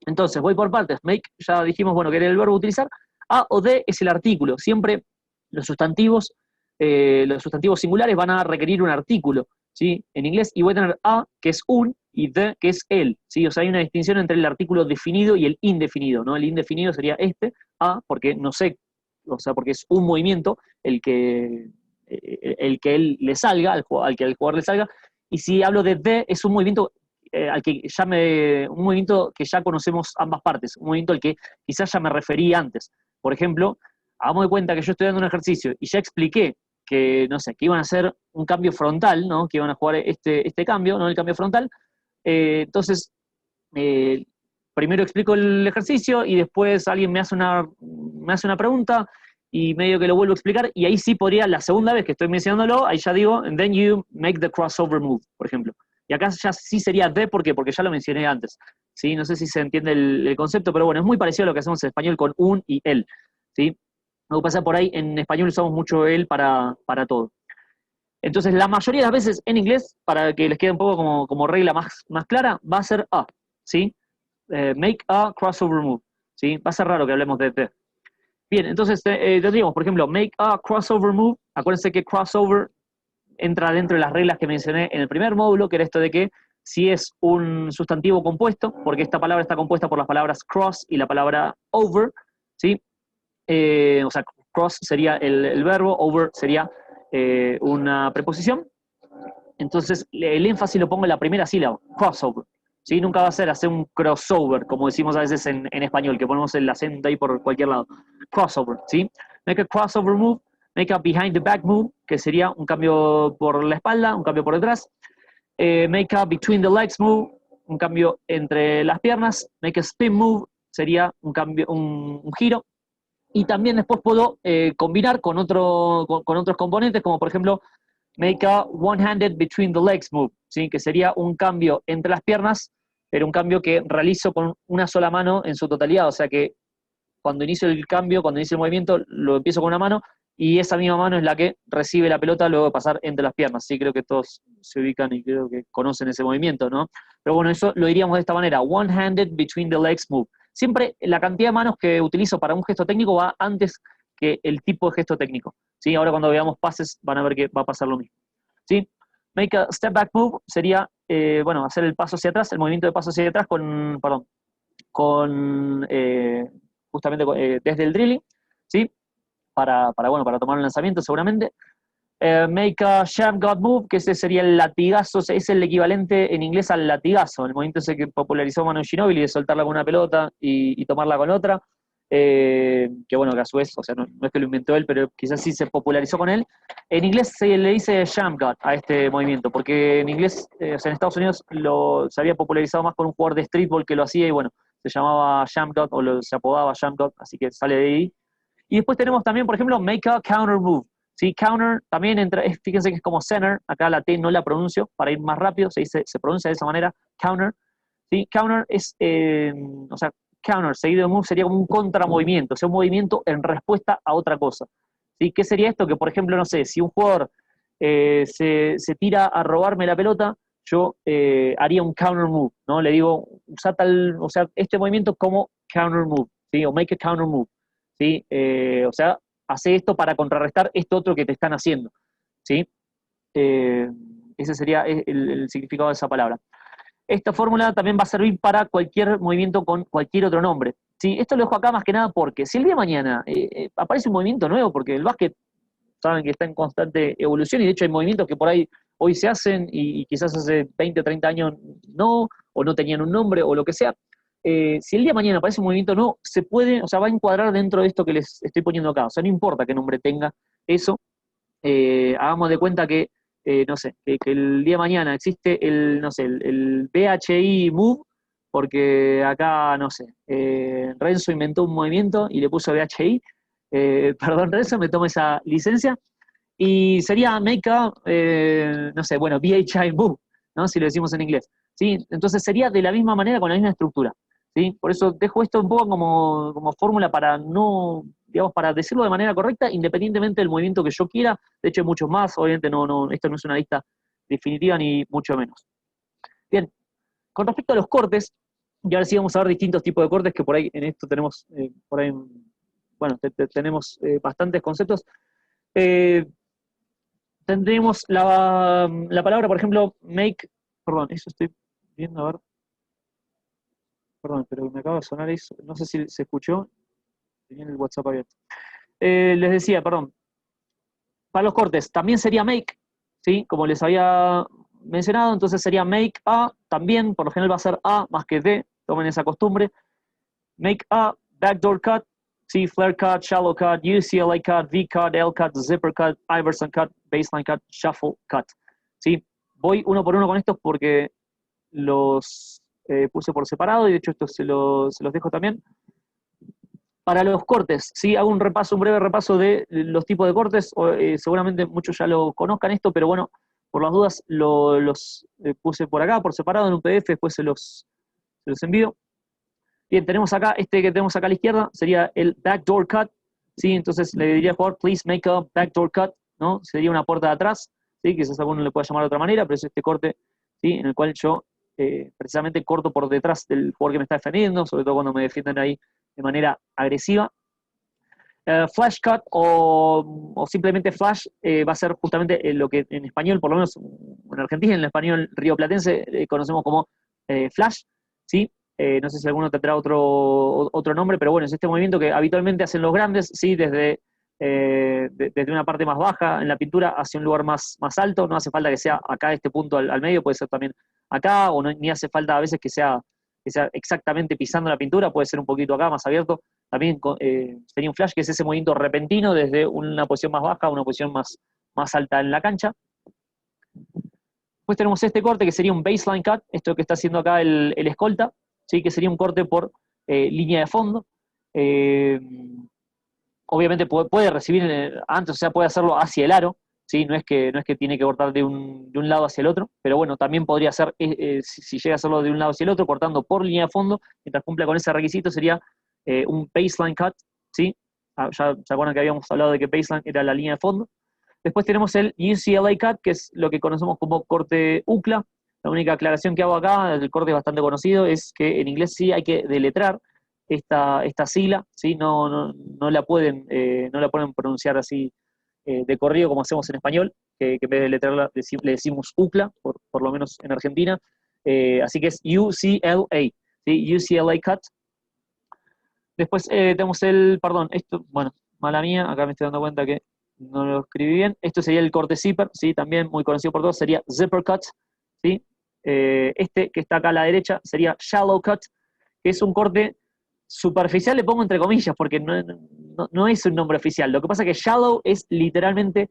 Entonces, voy por partes. Make, ya dijimos, bueno, que era el verbo utilizar. A o de es el artículo. Siempre los sustantivos singulares van a requerir un artículo, ¿sí? En inglés, y voy a tener a, que es un, y de, que es el, ¿sí? O sea, hay una distinción entre el artículo definido y el indefinido, ¿no? El indefinido sería este, a, porque no sé, o sea, porque es un movimiento el que él le salga, al que al jugador le salga, y si hablo de, es un movimiento un movimiento que ya conocemos ambas partes, un movimiento al que quizás ya me referí antes. Por ejemplo, hagamos de cuenta que yo estoy dando un ejercicio y ya expliqué que, no sé, que iban a hacer un cambio frontal, ¿no? Que iban a jugar este cambio, ¿no? El cambio frontal. Entonces, primero explico el ejercicio y después alguien me hace una pregunta y medio que lo vuelvo a explicar, y ahí sí podría, la segunda vez que estoy mencionándolo, ahí ya digo, and then you make the crossover move, por ejemplo. Y acá ya sí sería de, ¿por qué? Porque ya lo mencioné antes, ¿sí? No sé si se entiende el concepto, pero bueno, es muy parecido a lo que hacemos en español con un y el, ¿sí? Lo que pasa por ahí, en español usamos mucho el para todo. Entonces, la mayoría de las veces en inglés, para que les quede un poco como regla más clara, va a ser a, ¿sí? Make a crossover move, ¿sí? Va a ser raro que hablemos de. Bien, entonces tendríamos, por ejemplo, make a crossover move. Acuérdense que crossover entra dentro de las reglas que mencioné en el primer módulo, que era esto de que si es un sustantivo compuesto, porque esta palabra está compuesta por las palabras cross y la palabra over, ¿sí? O sea, cross sería el verbo, over sería una preposición. Entonces, el énfasis lo pongo en la primera sílaba, crossover. ¿Sí? Nunca va a ser hacer un crossover, como decimos a veces en español, que ponemos el acento ahí por cualquier lado. Crossover, ¿sí? Make a crossover move, make a behind the back move, que sería un cambio por la espalda, un cambio por detrás. Make a between the legs move, un cambio entre las piernas. Make a spin move, sería un cambio, un giro. Y también después puedo combinar con otros componentes, como por ejemplo, make a one-handed between the legs move, ¿sí? Que sería un cambio entre las piernas, pero un cambio que realizo con una sola mano en su totalidad. O sea que cuando inicio el cambio, cuando inicio el movimiento, lo empiezo con una mano y esa misma mano es la que recibe la pelota luego de pasar entre las piernas. Sí, creo que todos se ubican y creo que conocen ese movimiento, ¿no? Pero bueno, eso lo diríamos de esta manera, one-handed between the legs move. Siempre la cantidad de manos que utilizo para un gesto técnico va antes que el tipo de gesto técnico, ¿sí? Ahora cuando veamos pases van a ver que va a pasar lo mismo, ¿sí? Make a step back move sería, bueno, hacer el paso hacia atrás, el movimiento de paso hacia atrás con, perdón, con justamente desde el drilling, ¿sí? Bueno, para tomar un lanzamiento seguramente. Make a sham god move, que ese sería el latigazo, es el equivalente en inglés al latigazo, el movimiento ese que popularizó Manu Ginóbili de soltarla con una pelota y tomarla con otra, que bueno, que a su vez, o sea, no es que lo inventó él, pero quizás sí se popularizó con él. En inglés se le dice sham god a este movimiento, porque en inglés, o sea, en Estados Unidos se había popularizado más con un jugador de streetball que lo hacía y bueno, se llamaba sham god se apodaba sham god, así que sale de ahí. Y después tenemos también, por ejemplo, make a counter move. ¿Sí? Counter también entra, fíjense que es como center, acá la T no la pronuncio, para ir más rápido, se pronuncia de esa manera, counter. ¿Sí? Counter es, o sea, counter seguido de move sería como un contramovimiento, o sea, un movimiento en respuesta a otra cosa. ¿Sí? ¿Qué sería esto? Que, por ejemplo, no sé, si un jugador se tira a robarme la pelota, yo haría un counter move, ¿no? Le digo, usa o sea, este movimiento como counter move, ¿sí? O make a counter move, ¿sí? O sea, hace esto para contrarrestar esto otro que te están haciendo, ¿sí? Ese sería el significado de esa palabra. Esta fórmula también va a servir para cualquier movimiento con cualquier otro nombre, ¿sí? Esto lo dejo acá más que nada porque si el día de mañana aparece un movimiento nuevo, porque el básquet saben que está en constante evolución y de hecho hay movimientos que por ahí hoy se hacen y quizás hace 20 o 30 años no, o no tenían un nombre o lo que sea. Si el día de mañana aparece un movimiento no, se puede, o sea, va a encuadrar dentro de esto que les estoy poniendo acá. O sea, no importa qué nombre tenga eso. Hagamos de cuenta que, no sé, que el día de mañana existe no sé, el BHI Move, porque acá, no sé, Renzo inventó un movimiento y le puso BHI. Perdón, Renzo, me tomo esa licencia. Y sería make a, no sé, bueno, BHI Move, ¿no? Si lo decimos en inglés. ¿Sí? Entonces sería de la misma manera, con la misma estructura. ¿Sí? Por eso dejo esto un poco como fórmula para no, digamos, para decirlo de manera correcta, independientemente del movimiento que yo quiera. De hecho, hay muchos más. Obviamente, esto no es una lista definitiva ni mucho menos. Bien, con respecto a los cortes, y ahora sí vamos a ver distintos tipos de cortes, que por ahí en esto tenemos, por ahí, bueno, tenemos bastantes conceptos. Tendremos la palabra, por ejemplo, make, perdón, eso estoy viendo, a ver, perdón, pero me acaba de sonar eso, no sé si se escuchó, tenía el WhatsApp abierto. Les decía, perdón, para los cortes también sería make, ¿sí? Como les había mencionado, entonces sería make a, también, por lo general va a ser a más que d, tomen esa costumbre. Make a backdoor cut, ¿sí? Flare cut, shallow cut, UCLA cut, V cut, L cut, zipper cut, Iverson cut, baseline cut, shuffle cut, ¿sí? Voy uno por uno con estos porque los puse por separado y de hecho estos se los dejo también. Para los cortes, ¿sí? Hago un breve repaso de los tipos de cortes. Seguramente muchos ya lo conozcan esto, pero bueno, por las dudas los puse por acá, por separado en un PDF, después se los envío. Bien, tenemos acá, este que tenemos acá a la izquierda, sería el backdoor cut, ¿sí? Entonces le diría al jugador, please make a backdoor cut, ¿no? Sería una puerta de atrás, ¿sí? Quizás alguno le pueda llamar de otra manera, pero es este corte, ¿sí? En el cual yo precisamente corto por detrás del jugador que me está defendiendo, sobre todo cuando me defienden ahí de manera agresiva. Flash cut o simplemente flash va a ser justamente lo que en español, por lo menos en Argentina, en el español rioplatense, conocemos como flash, ¿sí? No sé si alguno tendrá otro nombre, pero bueno, es este movimiento que habitualmente hacen los grandes, ¿sí? Desde una parte más baja en la pintura hacia un lugar más alto. No hace falta que sea acá este punto al medio, puede ser también acá, o no, ni hace falta a veces que sea exactamente pisando la pintura, puede ser un poquito acá, más abierto. También sería un flash, que es ese movimiento repentino desde una posición más baja a una posición más alta en la cancha. Después tenemos este corte que sería un baseline cut, esto que está haciendo acá el escolta, ¿sí? Que sería un corte por línea de fondo. Obviamente puede recibir antes, o sea, puede hacerlo hacia el aro, ¿sí? No es que tiene que cortar de un lado hacia el otro, pero bueno, también podría hacer, si llega a hacerlo de un lado hacia el otro, cortando por línea de fondo, mientras cumpla con ese requisito, sería un baseline cut, ¿sí? Ya se acuerdan que habíamos hablado de que baseline era la línea de fondo. Después tenemos el UCLA cut, que es lo que conocemos como corte UCLA. La única aclaración que hago acá, el corte es bastante conocido, es que en inglés sí hay que deletrar esta sigla, ¿sí? No la pueden pronunciar así de corrido como hacemos en español, que en vez de letrarla le decimos UCLA, por lo menos en Argentina. Así que es UCLA, ¿sí? UCLA cut. Después tenemos perdón, esto, bueno, mala mía, acá me estoy dando cuenta que no lo escribí bien. Esto sería el corte zipper, ¿sí? También muy conocido por todos, sería zipper cut, ¿sí? Este que está acá a la derecha sería shallow cut, que es un corte superficial, le pongo entre comillas, porque no es un nombre oficial. Lo que pasa es que shallow es literalmente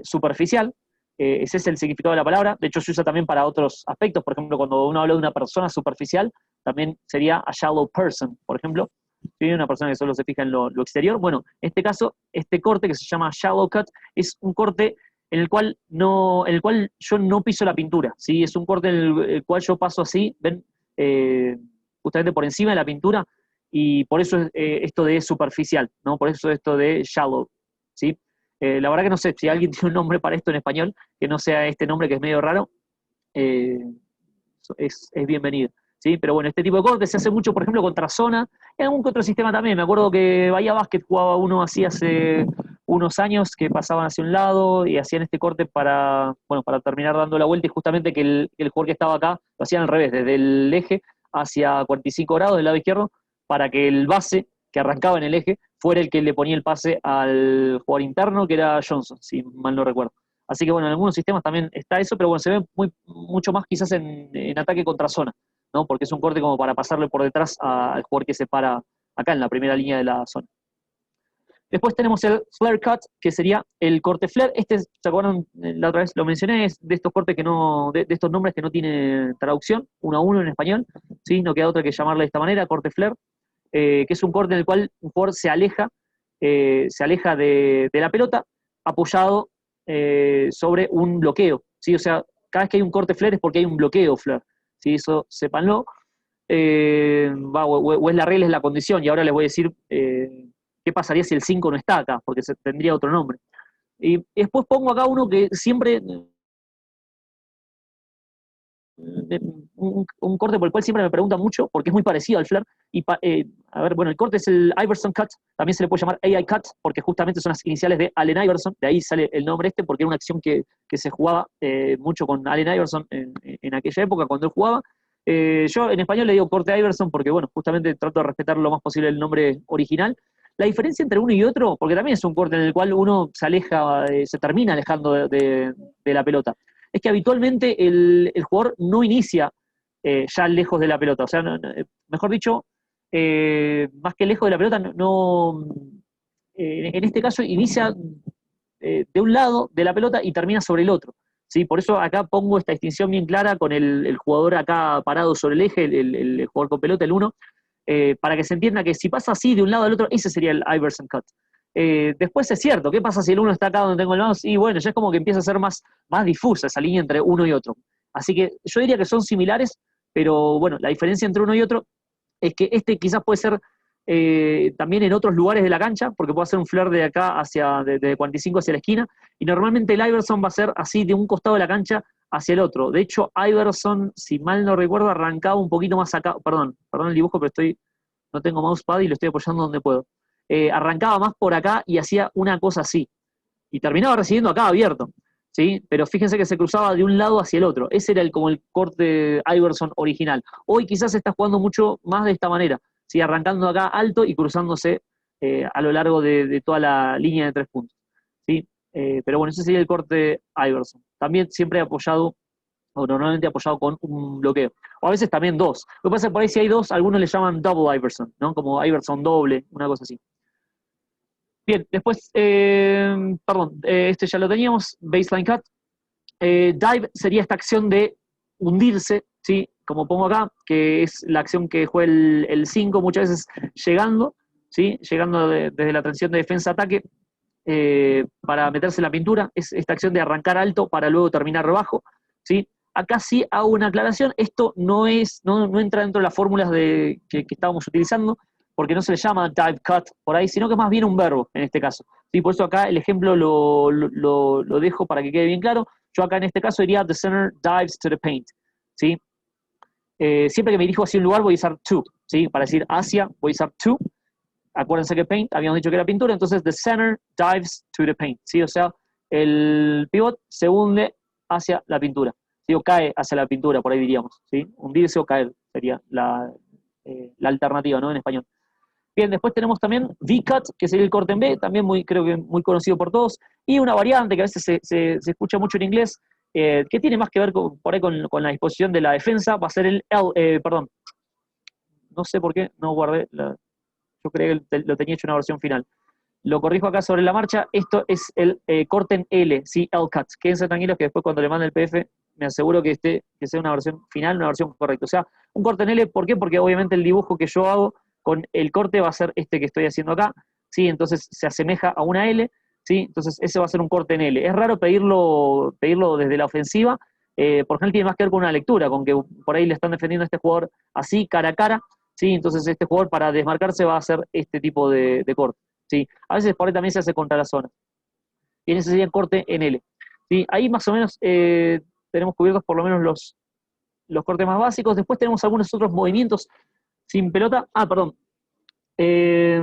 superficial. Ese es el significado de la palabra. De hecho, se usa también para otros aspectos. Por ejemplo, cuando uno habla de una persona superficial, también sería a shallow person, por ejemplo. ¿Sí? Una persona que solo se fija en lo exterior. Bueno, en este caso, este corte que se llama shallow cut es un corte en el cual yo no piso la pintura, ¿sí? Es un corte en el cual yo paso así, ven, justamente por encima de la pintura, y por eso esto de superficial, ¿no? Por eso esto de shallow, ¿sí? La verdad que no sé si alguien tiene un nombre para esto en español, que no sea este nombre que es medio raro, eh, es bienvenido, ¿sí? Pero bueno, este tipo de cortes se hace mucho, por ejemplo, contra zona, en algún que otro sistema también. Me acuerdo que Bahía Basket jugaba uno así hace unos años, que pasaban hacia un lado y hacían este corte para terminar dando la vuelta, y justamente que el jugador que estaba acá lo hacían al revés, desde el eje hacia 45 grados del lado izquierdo, para que el base que arrancaba en el eje fuera el que le ponía el pase al jugador interno, que era Johnson, si mal no recuerdo. Así que bueno, en algunos sistemas también está eso, pero bueno, se ve mucho más quizás en ataque contra zona, ¿no? Porque es un corte como para pasarle por detrás al jugador que se para acá en la primera línea de la zona. Después tenemos el flare cut, que sería el corte flare. Este, ¿se acuerdan? La otra vez lo mencioné, es de estos cortes de estos nombres que no tienen traducción, uno a uno en español, ¿sí? No queda otra que llamarle de esta manera, corte flare, que es un corte en el cual un jugador se aleja de la pelota, apoyado sobre un bloqueo, ¿sí? O sea, cada vez que hay un corte flare es porque hay un bloqueo flare, ¿sí? Eso sépanlo. O es la regla, es la condición, y ahora les voy a decir qué pasaría si el 5 no está acá, porque tendría otro nombre. Y después pongo acá uno que siempre, un corte por el cual siempre me preguntan mucho, porque es muy parecido al flare. Y a ver, bueno, el corte es el Iverson cut, también se le puede llamar AI cut, porque justamente son las iniciales de Allen Iverson, de ahí sale el nombre este, porque era una acción que se jugaba mucho con Allen Iverson en aquella época, cuando él jugaba. Yo en español le digo corte Iverson porque, bueno, justamente trato de respetar lo más posible el nombre original. La diferencia entre uno y otro, porque también es un corte en el cual uno se termina alejando de la pelota, es que habitualmente el jugador no inicia ya lejos de la pelota. O sea, mejor dicho, más que lejos de la pelota, en este caso inicia de un lado de la pelota y termina sobre el otro. ¿Sí? Por eso acá pongo esta distinción bien clara con el jugador acá parado sobre el eje, el jugador con pelota, el 1, para que se entienda que si pasa así de un lado al otro, ese sería el Iverson cut. Después es cierto, ¿qué pasa si el 1 está acá donde tengo el mouse? Y bueno, ya es como que empieza a ser más difusa esa línea entre uno y otro. Así que yo diría que son similares, pero bueno, la diferencia entre uno y otro es que este quizás puede ser también en otros lugares de la cancha, porque puede hacer un flare de acá de 45 hacia la esquina, y normalmente el Iverson va a ser así de un costado de la cancha hacia el otro. De hecho, Iverson, si mal no recuerdo, arrancaba un poquito más acá, perdón el dibujo, pero no tengo mousepad y lo estoy apoyando donde puedo. Arrancaba más por acá y hacía una cosa así, y terminaba recibiendo acá abierto, ¿sí? Pero fíjense que se cruzaba de un lado hacia el otro. Ese era como el corte Iverson original. Hoy quizás se está jugando mucho más de esta manera, ¿sí? Arrancando acá alto y cruzándose a lo largo de toda la línea de 3 puntos, ¿sí? Pero bueno, ese sería el corte Iverson. También siempre apoyado, o normalmente apoyado con un bloqueo. O a veces también dos. Lo que pasa es que por ahí si hay dos, algunos le llaman double Iverson, ¿no? Como Iverson doble, una cosa así. Bien, después, este ya lo teníamos, baseline cut. Dive sería esta acción de hundirse, ¿sí? como pongo acá, que es la acción que juega el 5, muchas veces llegando, ¿sí? Llegando desde la transición de defensa-ataque para meterse en la pintura, es esta acción de arrancar alto para luego terminar bajo, ¿sí? Acá sí hago una aclaración, esto no entra dentro de las fórmulas que estábamos utilizando, porque no se le llama dive cut por ahí, sino que es más bien un verbo en este caso. ¿Sí? Por eso acá el ejemplo lo dejo para que quede bien claro. Yo acá en este caso diría the center dives to the paint. ¿Sí? Siempre que me dirijo hacia un lugar voy a usar to. ¿Sí? Para decir hacia voy a usar to. Acuérdense que paint, habíamos dicho que era pintura, entonces the center dives to the paint. ¿Sí? O sea, el pivot se hunde hacia la pintura. ¿Sí? O cae hacia la pintura, por ahí diríamos. ¿Sí? Hundirse o caer sería la alternativa, ¿no? En español. Bien, después tenemos también V-cut, que sería el corte en B, también creo que muy conocido por todos, y una variante que a veces se escucha mucho en inglés, que tiene más que ver por ahí con la disposición de la defensa, va a ser el L, perdón, no sé por qué, no guardé, yo creía que lo tenía hecho en una versión final. Lo corrijo acá sobre la marcha, esto es el corte en L, ¿sí? L-cut. Quédense tranquilos que después cuando le mande el PDF me aseguro que sea una versión final, una versión correcta. O sea, un corte en L, ¿por qué? Porque obviamente el dibujo que yo hago con el corte va a ser este que estoy haciendo acá, ¿sí? Entonces se asemeja a una L, ¿sí? Entonces ese va a ser un corte en L. Es raro pedirlo desde la ofensiva, por ejemplo tiene más que ver con una lectura, con que por ahí le están defendiendo a este jugador así, cara a cara, ¿sí? Entonces este jugador para desmarcarse va a hacer este tipo de corte, ¿sí? A veces por ahí también se hace contra la zona. Y ese sería el corte en L, ¿sí? Ahí más o menos tenemos cubiertos por lo menos los cortes más básicos. Después tenemos algunos otros movimientos sin pelota. Perdón. Sí,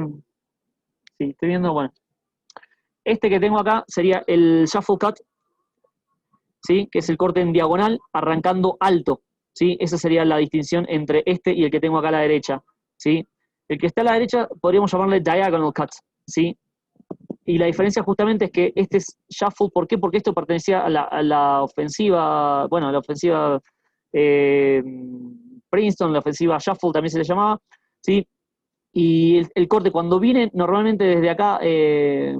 estoy viendo, bueno. Este que tengo acá sería el shuffle cut, ¿sí? Que es el corte en diagonal, arrancando alto, ¿sí? Esa sería la distinción entre este y el que tengo acá a la derecha, ¿sí? El que está a la derecha podríamos llamarle diagonal cut, ¿sí? Y la diferencia justamente es que este es shuffle, ¿por qué? Porque esto pertenecía a la ofensiva, bueno, a la ofensiva Princeton, la ofensiva shuffle también se le llamaba, ¿sí? Y el corte cuando viene normalmente desde acá,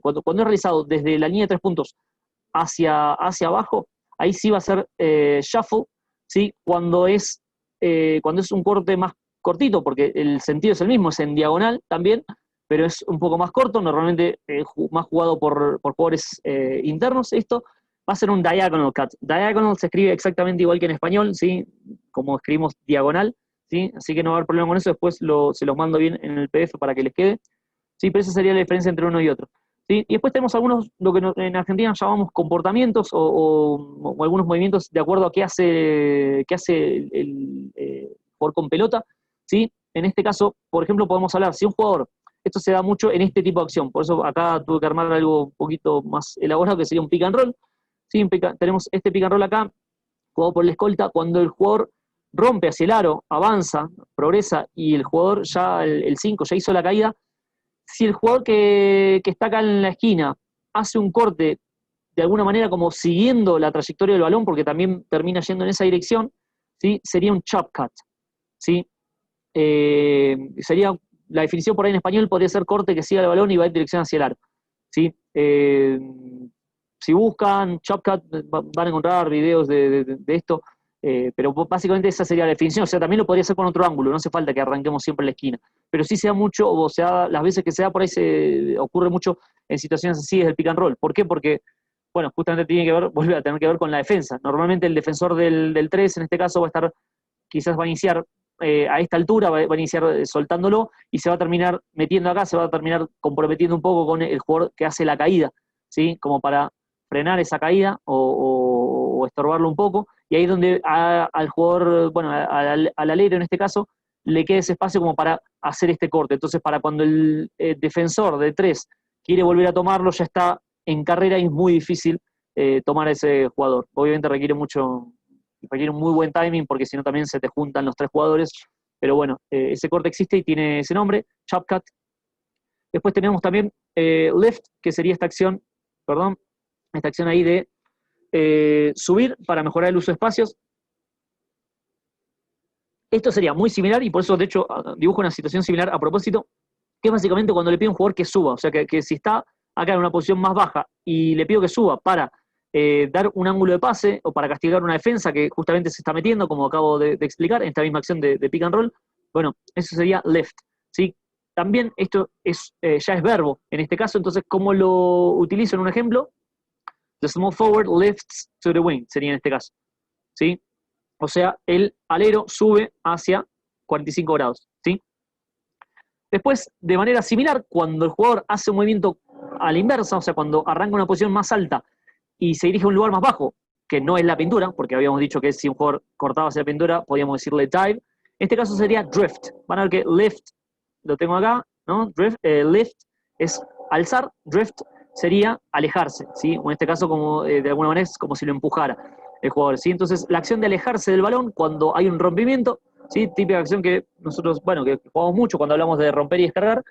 cuando es realizado desde la línea de 3 puntos hacia abajo, ahí sí va a ser shuffle, ¿sí? Cuando es un corte más cortito, porque el sentido es el mismo, es en diagonal también, pero es un poco más corto, normalmente más jugado por jugadores internos. Esto va a ser un diagonal cut. Diagonal se escribe exactamente igual que en español, ¿sí? Como escribimos diagonal, ¿sí? Así que no va a haber problema con eso, después se los mando bien en el PDF para que les quede, ¿sí? Pero esa sería la diferencia entre uno y otro, ¿sí? Y después tenemos algunos, lo que en Argentina llamamos comportamientos o algunos movimientos de acuerdo a qué hace el jugador con pelota, ¿sí? En este caso, por ejemplo, podemos hablar, si un jugador, esto se da mucho en este tipo de acción, por eso acá tuve que armar algo un poquito más elaborado, que sería un pick and roll, ¿sí? Tenemos este pick and roll acá, jugado por la escolta, cuando el jugador rompe hacia el aro, avanza, progresa, y el jugador ya, el 5, ya hizo la caída. Si el jugador que está acá en la esquina hace un corte de alguna manera como siguiendo la trayectoria del balón, porque también termina yendo en esa dirección, ¿sí? Sería un chop cut, ¿sí? Sería, la definición por ahí en español podría ser corte que siga el balón y va en dirección hacia el aro, ¿sí? Si buscan chop cut van a encontrar videos de esto, pero básicamente esa sería la definición. O sea, también lo podría hacer con otro ángulo, no hace falta que arranquemos siempre en la esquina, pero sí se da mucho, o sea, las veces que se da por ahí se ocurre mucho en situaciones así es el pick and roll. ¿Por qué? Porque, bueno, justamente vuelve a tener que ver con la defensa. Normalmente el defensor del 3 en este caso quizás va a iniciar a esta altura, va a iniciar soltándolo y se va a terminar metiendo acá, se va a terminar comprometiendo un poco con el jugador que hace la caída, ¿sí? Como para frenar esa caída o estorbarlo un poco, y ahí es donde al jugador, bueno, al alero en este caso, le queda ese espacio como para hacer este corte. Entonces, para cuando el defensor de 3 quiere volver a tomarlo, ya está en carrera y es muy difícil tomar a ese jugador. Obviamente requiere un muy buen timing, porque si no también se te juntan los 3 jugadores, pero bueno, ese corte existe y tiene ese nombre, chop cut. Después tenemos también lift, que sería esta acción ahí de subir para mejorar el uso de espacios. Esto sería muy similar, y por eso de hecho dibujo una situación similar a propósito, que es básicamente cuando le pido a un jugador que suba, o sea que si está acá en una posición más baja y le pido que suba para dar un ángulo de pase o para castigar una defensa que justamente se está metiendo, como acabo de explicar, en esta misma acción de pick and roll. Bueno, eso sería left, ¿sí? También esto ya es verbo en este caso, entonces, ¿cómo lo utilizo en un ejemplo? The small forward lifts to the wing, sería en este caso, ¿sí? O sea, el alero sube hacia 45 grados, ¿sí? Después, de manera similar, cuando el jugador hace un movimiento a la inversa, o sea, cuando arranca una posición más alta y se dirige a un lugar más bajo, que no es la pintura, porque habíamos dicho que si un jugador cortaba hacia la pintura, podíamos decirle dive. En este caso sería drift. Van a ver que lift, lo tengo acá, ¿no? Drift, lift es alzar, drift sería alejarse, ¿sí? O en este caso, como de alguna manera, es como si lo empujara el jugador, ¿sí? Entonces, la acción de alejarse del balón cuando hay un rompimiento, ¿sí? Típica acción que nosotros, bueno, que jugamos mucho cuando hablamos de romper y descargar,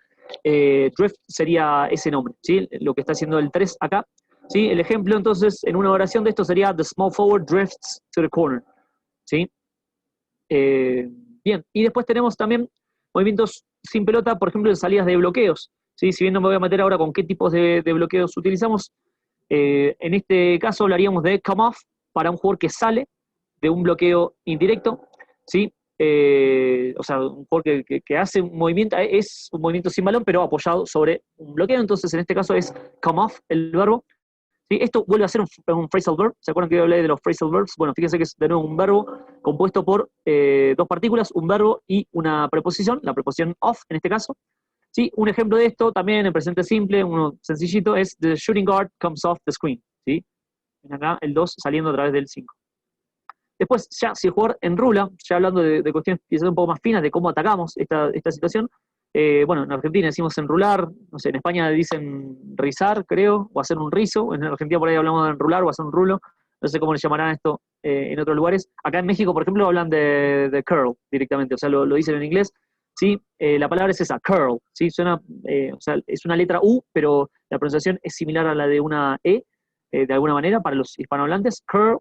drift sería ese nombre, ¿sí? Lo que está haciendo el 3 acá, ¿sí? El ejemplo, entonces, en una oración de esto sería the small forward drifts to the corner, ¿sí? Bien, y después tenemos también movimientos sin pelota, por ejemplo, en salidas de bloqueos, ¿sí? Si bien no me voy a meter ahora con qué tipos de bloqueos utilizamos, en este caso hablaríamos de come off para un jugador que sale de un bloqueo indirecto, ¿sí? O sea, un jugador que hace un movimiento, es un movimiento sin balón, pero apoyado sobre un bloqueo, entonces en este caso es come off el verbo. ¿Sí? Esto vuelve a ser un phrasal verb. ¿Se acuerdan que yo hablé de los phrasal verbs? Bueno, fíjense que es de nuevo un verbo compuesto por dos partículas, un verbo y una preposición, la preposición of en este caso. ¿Sí? Un ejemplo de esto también en presente simple, uno sencillito, es the shooting guard comes off the screen. ¿Sí? Acá el 2 saliendo a través del 5. Después, ya si el jugador enrula, ya hablando de cuestiones quizás un poco más finas de cómo atacamos esta situación, bueno, en Argentina decimos enrular, no sé, en España dicen rizar, creo, o hacer un rizo, en Argentina por ahí hablamos de enrular o hacer un rulo, no sé cómo le llamarán esto en otros lugares. Acá en México, por ejemplo, hablan de curl directamente, o sea, lo dicen en inglés, ¿sí? La palabra es esa, curl, ¿sí? Suena, o sea, es una letra U, pero la pronunciación es similar a la de una E, de alguna manera, para los hispanohablantes, curl,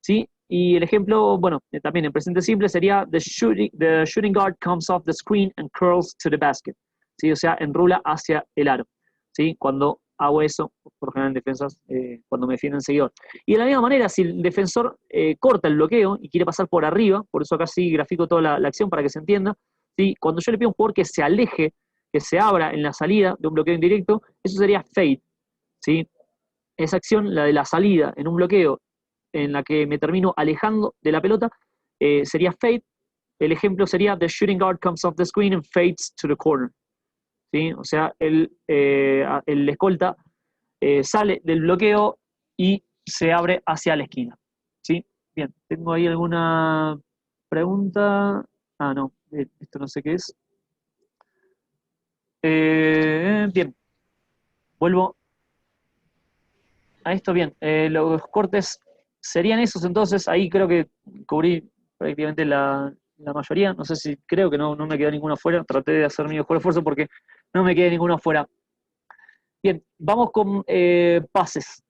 ¿sí? Y el ejemplo, bueno, también en presente simple sería the shooting guard comes off the screen and curls to the basket. ¿Sí? O sea, enrula hacia el aro. ¿Sí? Cuando hago eso, por lo general en defensas, cuando me defienden seguidor. Y de la misma manera, si el defensor corta el bloqueo y quiere pasar por arriba, por eso acá sí grafico toda la acción para que se entienda, ¿sí? Cuando yo le pido a un jugador que se aleje, que se abra en la salida de un bloqueo indirecto, eso sería fade. ¿Sí? Esa acción, la de la salida en un bloqueo, en la que me termino alejando de la pelota, sería fade. El ejemplo sería the shooting guard comes off the screen and fades to the corner. ¿Sí? O sea, el escolta sale del bloqueo y se abre hacia la esquina. ¿Sí? Bien, ¿tengo ahí alguna pregunta? Ah, no, esto no sé qué es. Bien, vuelvo a esto. Bien, los cortes serían esos, entonces ahí creo que cubrí prácticamente la mayoría. No sé si creo que no me quedó ninguno afuera. Traté de hacer mi mejor esfuerzo porque no me quede ninguno afuera. Bien, vamos con pases.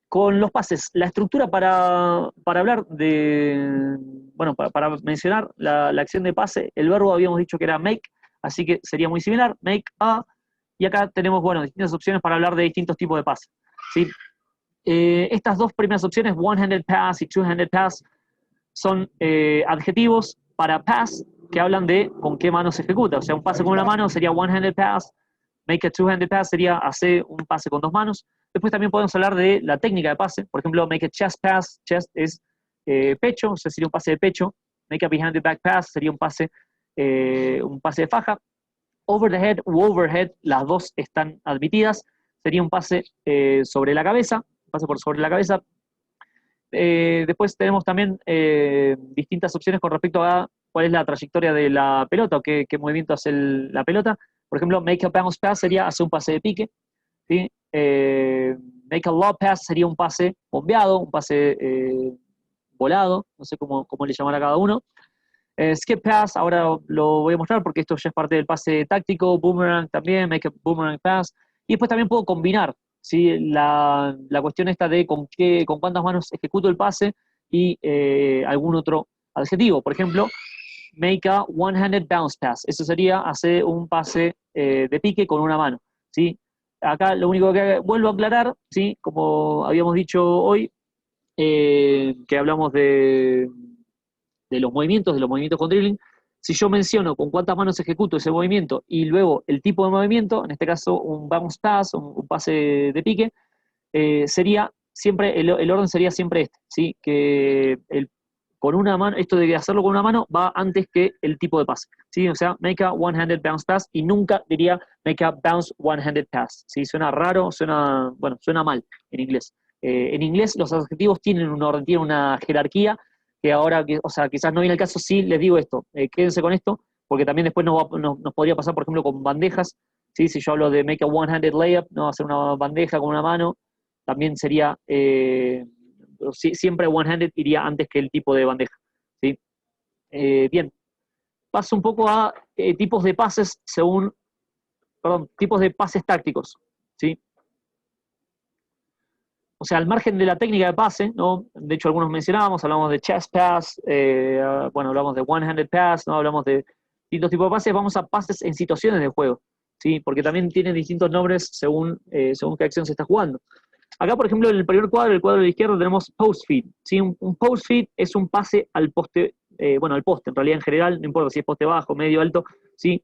Con los pases, la estructura para hablar de, bueno, para mencionar la acción de pase, el verbo habíamos dicho que era make, así que sería muy similar, make a, y acá tenemos, bueno, distintas opciones para hablar de distintos tipos de pases. ¿Sí? Estas dos primeras opciones, one-handed pass y two-handed pass, son adjetivos para pass que hablan de con qué mano se ejecuta. O sea, un pase con una mano sería one-handed pass, make a two-handed pass sería hacer un pase con dos manos. Después también podemos hablar de la técnica de pase. Por ejemplo, make a chest pass, chest es pecho, o sea, sería un pase de pecho. Make a behind the back pass sería un pase de faja. Over the head u overhead, las dos están admitidas. Sería un pase sobre la cabeza, pase por sobre la cabeza. Después tenemos también distintas opciones con respecto a cuál es la trayectoria de la pelota o qué movimiento hace la pelota. Por ejemplo, make a bounce pass sería hacer un pase de pique. ¿Sí? Make a lob pass sería un pase bombeado, un pase volado, no sé cómo le llamará a cada uno. Skip pass, ahora lo voy a mostrar porque esto ya es parte del pase táctico. Boomerang también, make a boomerang pass. Y después también puedo combinar, ¿sí? La cuestión esta de con cuántas manos ejecuto el pase y algún otro adjetivo. Por ejemplo, make a one-handed bounce pass. Eso sería hacer un pase de pique con una mano. ¿Sí? acá lo único que vuelvo a aclarar, ¿sí? Como habíamos dicho hoy, que hablamos de los movimientos con dribbling, si yo menciono con cuántas manos ejecuto ese movimiento y luego el tipo de movimiento, en este caso un bounce pass, un pase de pique, sería siempre, el orden sería siempre este, ¿sí? Que con una mano, esto de hacerlo con una mano va antes que el tipo de pase, ¿sí? O sea, make a one-handed bounce pass y nunca diría make a bounce one-handed pass, ¿sí? Suena raro, suena mal en inglés. En inglés los adjetivos tienen un orden, tienen una jerarquía que ahora, o sea, quizás no viene el caso, sí les digo esto, quédense con esto, porque también después nos podría pasar, por ejemplo, con bandejas, ¿sí? Si yo hablo de make a one-handed layup, no hacer una bandeja con una mano, también sería, siempre one-handed iría antes que el tipo de bandeja, ¿sí? Bien, paso un poco a tipos de pases tipos de pases tácticos, ¿sí? O sea, al margen de la técnica de pase, ¿no? De hecho, algunos mencionábamos, hablamos de chest pass, bueno, hablamos de one-handed pass, ¿no? Hablamos de distintos tipos de pases, vamos a pases en situaciones de juego, ¿sí? Porque también tienen distintos nombres según qué acción se está jugando. Acá, por ejemplo, en el primer cuadro, el cuadro de la izquierda, tenemos post feed, ¿sí? Un post feed es un pase al poste, bueno, al poste, en realidad en general, no importa si es poste bajo, medio, alto, ¿sí?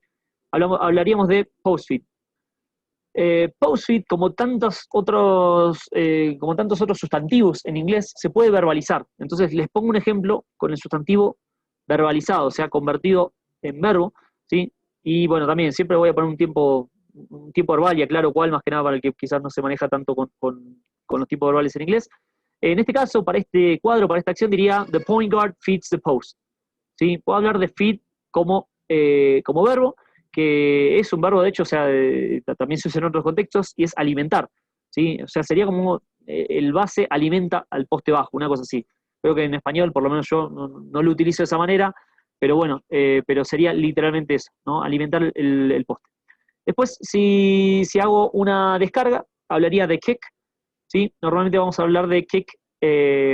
Hablaríamos de post feed. Post-feed, como tantos otros sustantivos en inglés, se puede verbalizar. Entonces, les pongo un ejemplo con el sustantivo verbalizado, o sea, convertido en verbo, ¿sí? Y bueno, también siempre voy a poner un tiempo verbal y aclaro cuál, más que nada para el que quizás no se maneja tanto con los tipos verbales en inglés. En este caso, para este cuadro, para esta acción, diría the point guard feeds the post, ¿sí? Puedo hablar de feed como verbo, que es un verbo, de hecho, o sea, también se usa en otros contextos, y es alimentar, ¿sí? O sea, sería como el base alimenta al poste bajo, una cosa así. Creo que en español, por lo menos yo no lo utilizo de esa manera, pero bueno, pero sería literalmente eso, ¿no? Alimentar el poste. Después, si hago una descarga, hablaría de kick, ¿sí? Normalmente vamos a hablar de kick,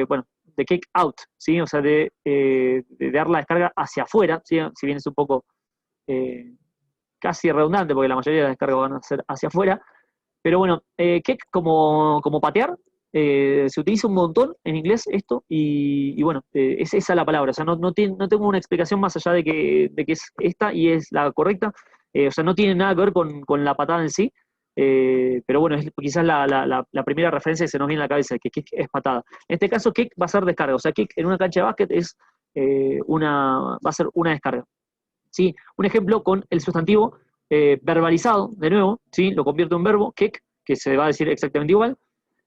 bueno, de kick out, ¿sí? O sea, de dar la descarga hacia afuera, ¿sí? Si bien es un poco casi redundante, porque la mayoría de las descargas van a ser hacia afuera, pero bueno, kick como patear, se utiliza un montón en inglés esto, y bueno, es esa la palabra, o sea, no tengo una explicación más allá de que es esta y es la correcta, o sea, no tiene nada que ver con la patada en sí, pero bueno, es quizás la primera referencia que se nos viene a la cabeza, que kick es patada. En este caso, kick va a ser descarga, o sea, kick en una cancha de básquet va a ser una descarga. ¿Sí? Un ejemplo con el sustantivo verbalizado, de nuevo, ¿sí? Lo convierto en verbo, kick, que se va a decir exactamente igual.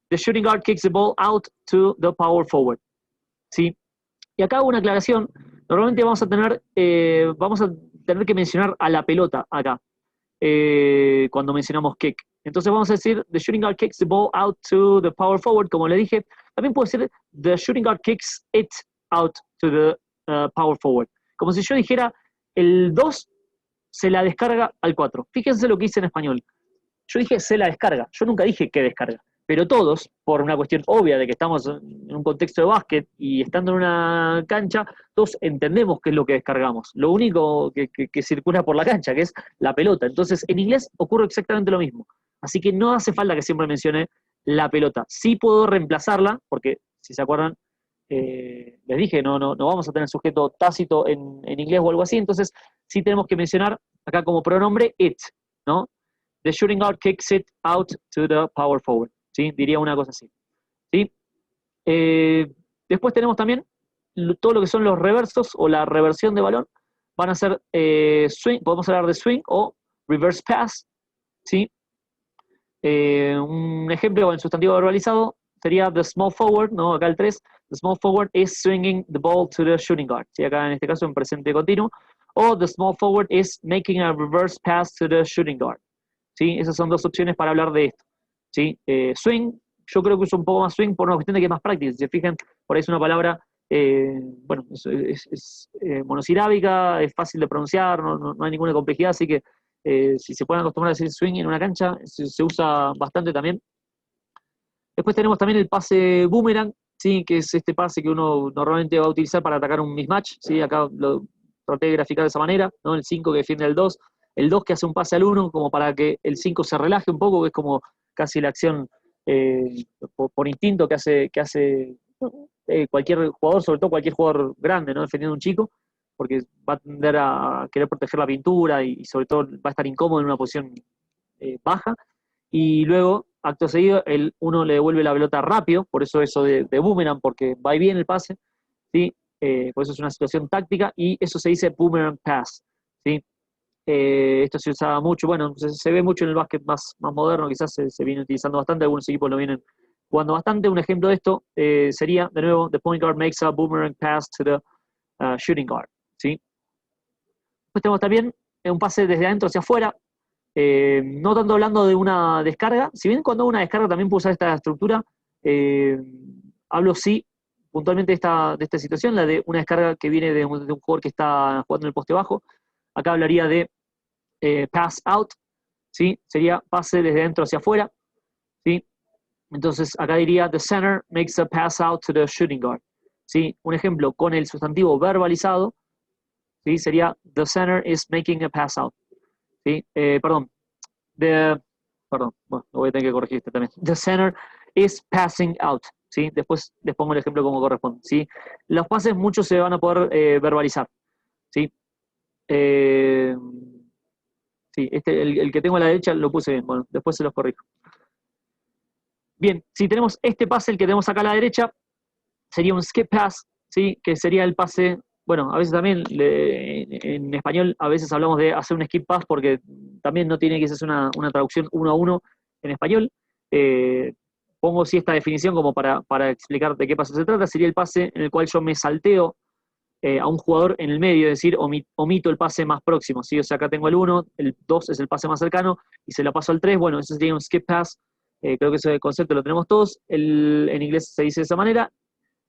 The shooting guard kicks the ball out to the power forward, ¿sí? Y acá hago una aclaración. Normalmente vamos a tener que mencionar a la pelota acá, cuando mencionamos kick. Entonces vamos a decir, the shooting guard kicks the ball out to the power forward, como le dije. También puede ser, the shooting guard kicks it out to the power forward. Como si yo dijera, el 2 se la descarga al 4. Fíjense lo que hice en español. Yo dije se la descarga, yo nunca dije que descarga. Pero todos, por una cuestión obvia de que estamos en un contexto de básquet y estando en una cancha, todos entendemos qué es lo que descargamos. Lo único que circula por la cancha, que es la pelota. Entonces, en inglés ocurre exactamente lo mismo. Así que no hace falta que siempre mencione la pelota. Sí puedo reemplazarla, porque, si se acuerdan, les dije, no vamos a tener sujeto tácito en inglés o algo así, entonces sí tenemos que mencionar acá como pronombre it, ¿no? The shooting guard kicks it out to the power forward, ¿sí? Diría una cosa así, ¿sí? Después tenemos también todo lo que son los reversos o la reversión de balón, van a ser swing, podemos hablar de swing o reverse pass, ¿sí? Un ejemplo con el sustantivo verbalizado sería the small forward, ¿no? Acá el 3, the small forward is swinging the ball to the shooting guard, ¿sí? Acá en este caso en presente continuo, o the small forward is making a reverse pass to the shooting guard, ¿sí? Esas son dos opciones para hablar de esto, ¿sí? Swing, yo creo que uso un poco más swing por una cuestión de que es más práctica, si se fijan, por ahí es una palabra, bueno, es monosilábica, es fácil de pronunciar, no hay ninguna complejidad, así que si se pueden acostumbrar a decir swing en una cancha, se usa bastante también. Después tenemos también el pase boomerang, ¿sí? Que es este pase que uno normalmente va a utilizar para atacar un mismatch, ¿sí? Acá lo traté de graficar de esa manera, ¿no? El 5 que defiende el 2, el 2 que hace un pase al 1 como para que el 5 se relaje un poco, que es como casi la acción por instinto que hace cualquier jugador, sobre todo cualquier jugador grande, ¿no? Defendiendo a un chico, porque va a tender a querer proteger la pintura y sobre todo va a estar incómodo en una posición baja. Y luego, acto seguido, el 1 le devuelve la pelota rápido, por eso de boomerang, porque va y viene el pase, ¿sí? Por eso es una situación táctica, y eso se dice boomerang pass, ¿sí? Esto se usaba mucho, bueno, se ve mucho en el básquet más moderno, quizás se viene utilizando bastante, algunos equipos lo vienen jugando bastante. Un ejemplo de esto sería, de nuevo, the point guard makes a boomerang pass to the shooting guard, ¿sí? Después tenemos también un pase desde adentro hacia afuera, no tanto hablando de una descarga, si bien cuando hago una descarga también puedo usar esta estructura, hablo sí puntualmente de esta situación, la de una descarga que viene de un jugador que está jugando en el poste bajo. Acá hablaría de pass out, ¿sí? Sería pase desde adentro hacia afuera, ¿sí? Entonces acá diría the center makes a pass out to the shooting guard, ¿sí? Un ejemplo con el sustantivo verbalizado, ¿sí? Sería the center is making a pass out, ¿sí? Perdón, bueno, lo voy a tener que corregir este también. The center is passing out, ¿sí? Después les pongo el ejemplo como corresponde, ¿sí? Los pases muchos se van a poder verbalizar, ¿sí? Sí, el que tengo a la derecha lo puse bien, bueno, después se los corrijo. Bien, si tenemos este pase, el que tenemos acá a la derecha, sería un skip pass, ¿sí? Que sería el pase, bueno, a veces también en español a veces hablamos de hacer un skip pass porque también no tiene que ser una traducción 1 a 1 en español. Pongo sí esta definición como para explicar de qué pase se trata. Sería el pase en el cual yo me salteo a un jugador en el medio, es decir, omito el pase más próximo, ¿sí? O sea, acá tengo el 1, el 2 es el pase más cercano, y se lo paso al 3, bueno, eso sería un skip pass. Creo que ese concepto lo tenemos todos, en inglés se dice de esa manera.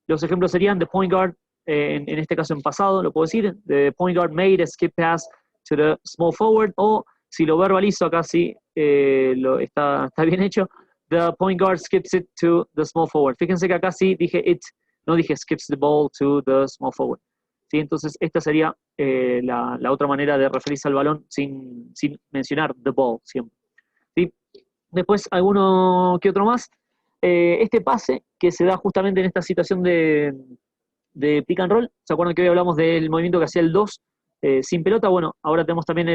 Los ejemplos serían the point guard, en este caso en pasado, lo puedo decir, the point guard made a skip pass to the small forward, o si lo verbalizo acá sí, está bien hecho, the point guard skips it to the small forward. Fíjense que acá sí dije it, no dije skips the ball to the small forward, ¿sí? Entonces esta sería la otra manera de referirse al balón sin mencionar the ball siempre, ¿sí? Después alguno que otro más. Este pase que se da justamente en esta situación de pick and roll, ¿se acuerdan que hoy hablamos del movimiento que hacía el 2 sin pelota? Bueno, ahora tenemos también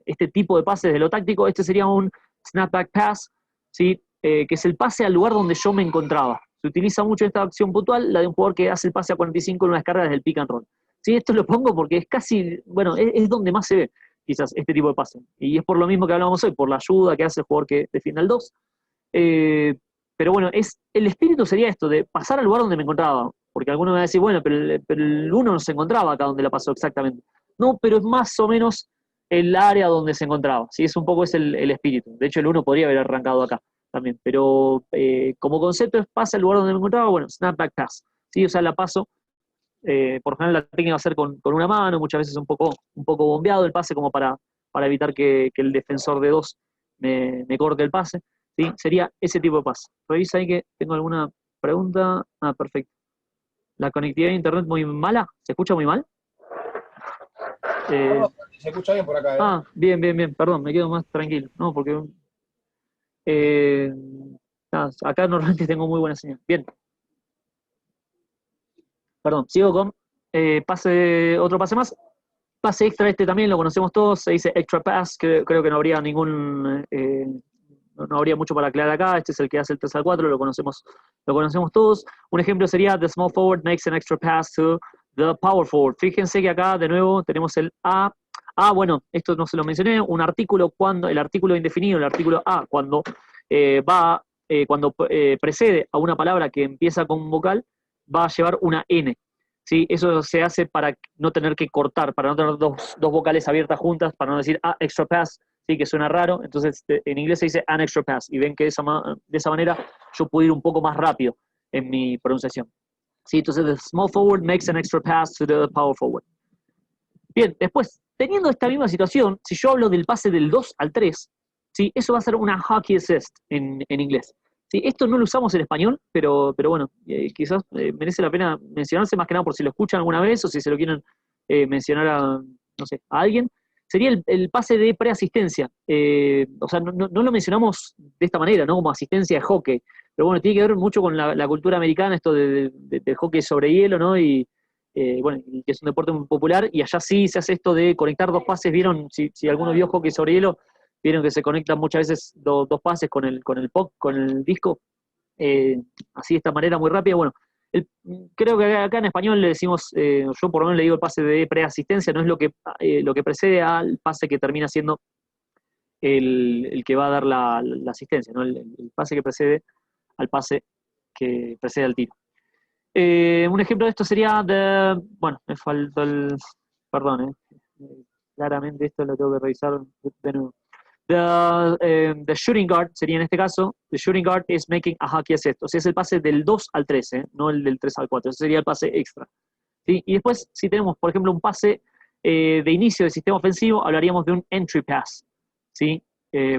este tipo de pases de lo táctico. Este sería un snapback pass, ¿sí? Que es el pase al lugar donde yo me encontraba. Se utiliza mucho esta acción puntual, la de un jugador que hace el pase a 45 en una descarga desde el pick and roll. ¿Sí? Esto lo pongo porque es casi, bueno, es donde más se ve quizás este tipo de pase. Y es por lo mismo que hablábamos hoy, por la ayuda que hace el jugador que defiende al 2. Pero bueno, el espíritu sería esto, de pasar al lugar donde me encontraba. Porque alguno me va a decir, bueno, pero el 1 no se encontraba acá donde la pasó exactamente. No, pero es más o menos el área donde se encontraba. ¿Sí? Es un poco el espíritu. De hecho, el 1 podría haber arrancado acá también. Pero como concepto es pasa al lugar donde me encontraba, bueno, snapback pass. ¿Sí? O sea, la paso. Por general la técnica va a ser con una mano, muchas veces un poco bombeado el pase como para evitar que el defensor de 2 me corte el pase, ¿sí? Sería ese tipo de pase. Revisa ahí que tengo alguna pregunta. Ah, perfecto. ¿La conectividad de internet muy mala? ¿Se escucha muy mal? No, se escucha bien por acá, ¿eh? Ah, bien, perdón, me quedo más tranquilo. No, porque acá normalmente tengo muy buena señal. Bien. Perdón, sigo con otro pase más. Pase extra, este también lo conocemos todos, se dice extra pass, que creo que no habría no habría mucho para aclarar acá. Este es el que hace el 3 al 4, lo conocemos todos. Un ejemplo sería the small forward makes an extra pass to the power forward. Fíjense que acá de nuevo tenemos el a. Bueno, esto no se lo mencioné, el artículo indefinido, el artículo a, cuando precede a una palabra que empieza con vocal, va a llevar una N. ¿Sí? Eso se hace para no tener que cortar, para no tener dos vocales abiertas juntas, para no decir extra pass, ¿sí? Que suena raro. Entonces en inglés se dice an extra pass, y ven que de esa manera yo puedo ir un poco más rápido en mi pronunciación. ¿Sí? Entonces the small forward makes an extra pass to the power forward. Bien, después, teniendo esta misma situación, si yo hablo del pase del 2 al 3, ¿sí? Eso va a ser una hockey assist en inglés. Sí, esto no lo usamos en español, pero bueno, quizás merece la pena mencionarse más que nada por si lo escuchan alguna vez o si se lo quieren mencionar a alguien. sería el pase de preasistencia. O sea, no lo mencionamos de esta manera, ¿no? Como asistencia de hockey. Pero bueno, tiene que ver mucho con la cultura americana, esto del hockey sobre hielo, ¿no? Y bueno, y que es un deporte muy popular. Y allá sí se hace esto de conectar dos pases. ¿Vieron? Si alguno vio hockey sobre hielo, vieron que se conectan muchas veces dos pases con el puck, con el disco. Así de esta manera muy rápida. Bueno, creo que acá en español le decimos, yo por lo menos le digo el pase de preasistencia, no es lo que precede al pase que termina siendo el que va a dar la asistencia, ¿no? El pase que precede al pase que precede al tiro. Un ejemplo de esto sería bueno, me faltó perdón, claramente esto lo tengo que revisar de nuevo. The shooting guard sería en este caso, the shooting guard is making a hockey assist. O sea, es el pase del 2 al 3, no el del 3 al 4. Ese sería el pase extra. ¿Sí? Y después, si tenemos, por ejemplo, un pase de inicio del sistema ofensivo, hablaríamos de un entry pass. ¿Sí?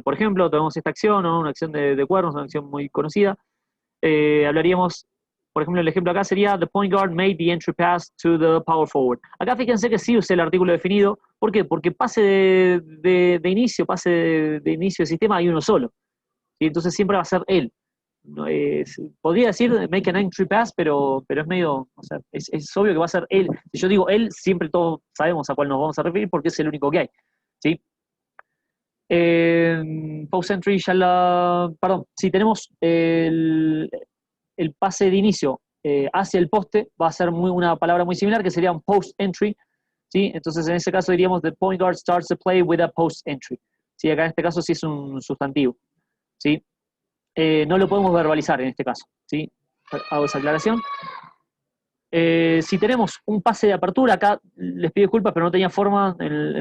Por ejemplo, tenemos esta acción, ¿no? Una acción de cuernos, una acción muy conocida. Hablaríamos, por ejemplo, el ejemplo acá sería the point guard made the entry pass to the power forward. Acá fíjense que sí usé el artículo definido. ¿Por qué? Porque pase de inicio, pase de inicio del sistema hay uno solo. ¿Sí? Entonces siempre va a ser él. No, podría decir make an entry pass, pero es medio, o sea, es obvio que va a ser él. Si yo digo él, siempre todos sabemos a cuál nos vamos a referir porque es el único que hay. ¿Sí? Post entry perdón, si tenemos el pase de inicio hacia el poste, va a ser una palabra muy similar que sería un post entry. ¿Sí? Entonces en ese caso diríamos the point guard starts the play with a post entry. ¿Sí? Acá en este caso sí es un sustantivo. ¿Sí? No lo podemos verbalizar en este caso. ¿Sí? Hago esa aclaración. Si tenemos un pase de apertura, acá les pido disculpas, pero no tenía forma,